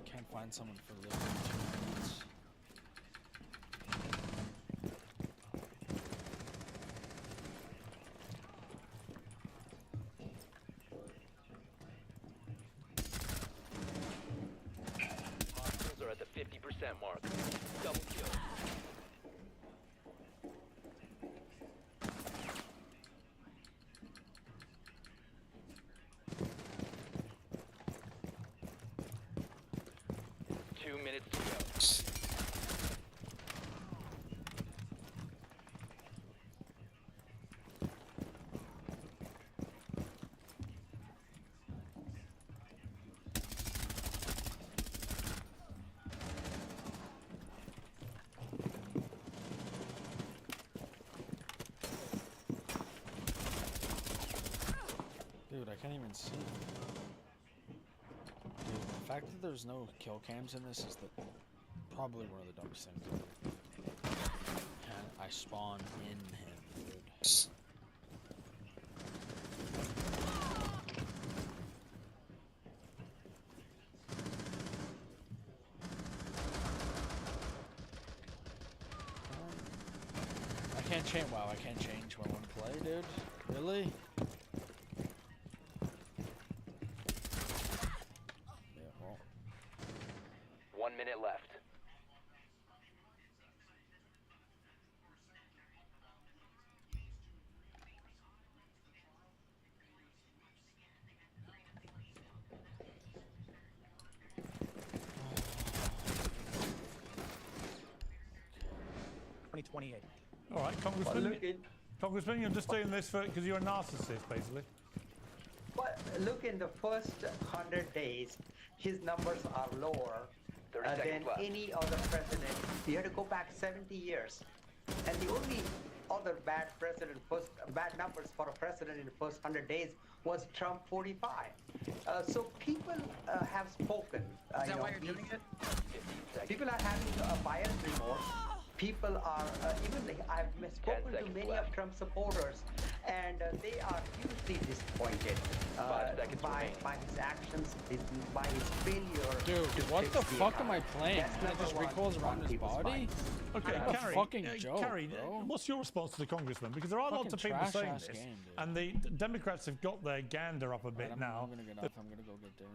Can't find someone for literally 2 minutes. mark. Double kill. Two minutes to go. Dude, I can't even see. Dude, the fact that there's no kill cams in this is probably one of the dumbest things ever. And I spawn in him, dude. I can't change. Wow, I can't change when I want to play, dude. Really? 1 minute left. All right, Congressman, you're just doing this because you're a narcissist, basically. But look, in the first 100 days, his numbers are lower 30 than seconds left. any other president. You have to go back 70 years. And the only other bad numbers for a president in the first 100 days was Trump 45. So people have spoken. Is that why you're doing it? People are having a buyer's remorse. People are, I've spoken to many of Trump's supporters, and they are hugely disappointed by his actions, by his failure. Dude, what the fuck am I playing? That's It just recoils around his body? Okay, What a Carrie, fucking joke, Carrie, bro. what's your response to the congressman? Because there are lots of Fucking people saying trash-ass this, game, dude. and the Democrats have got their gander up a bit now. I'm gonna get off. I'm gonna go get dinner.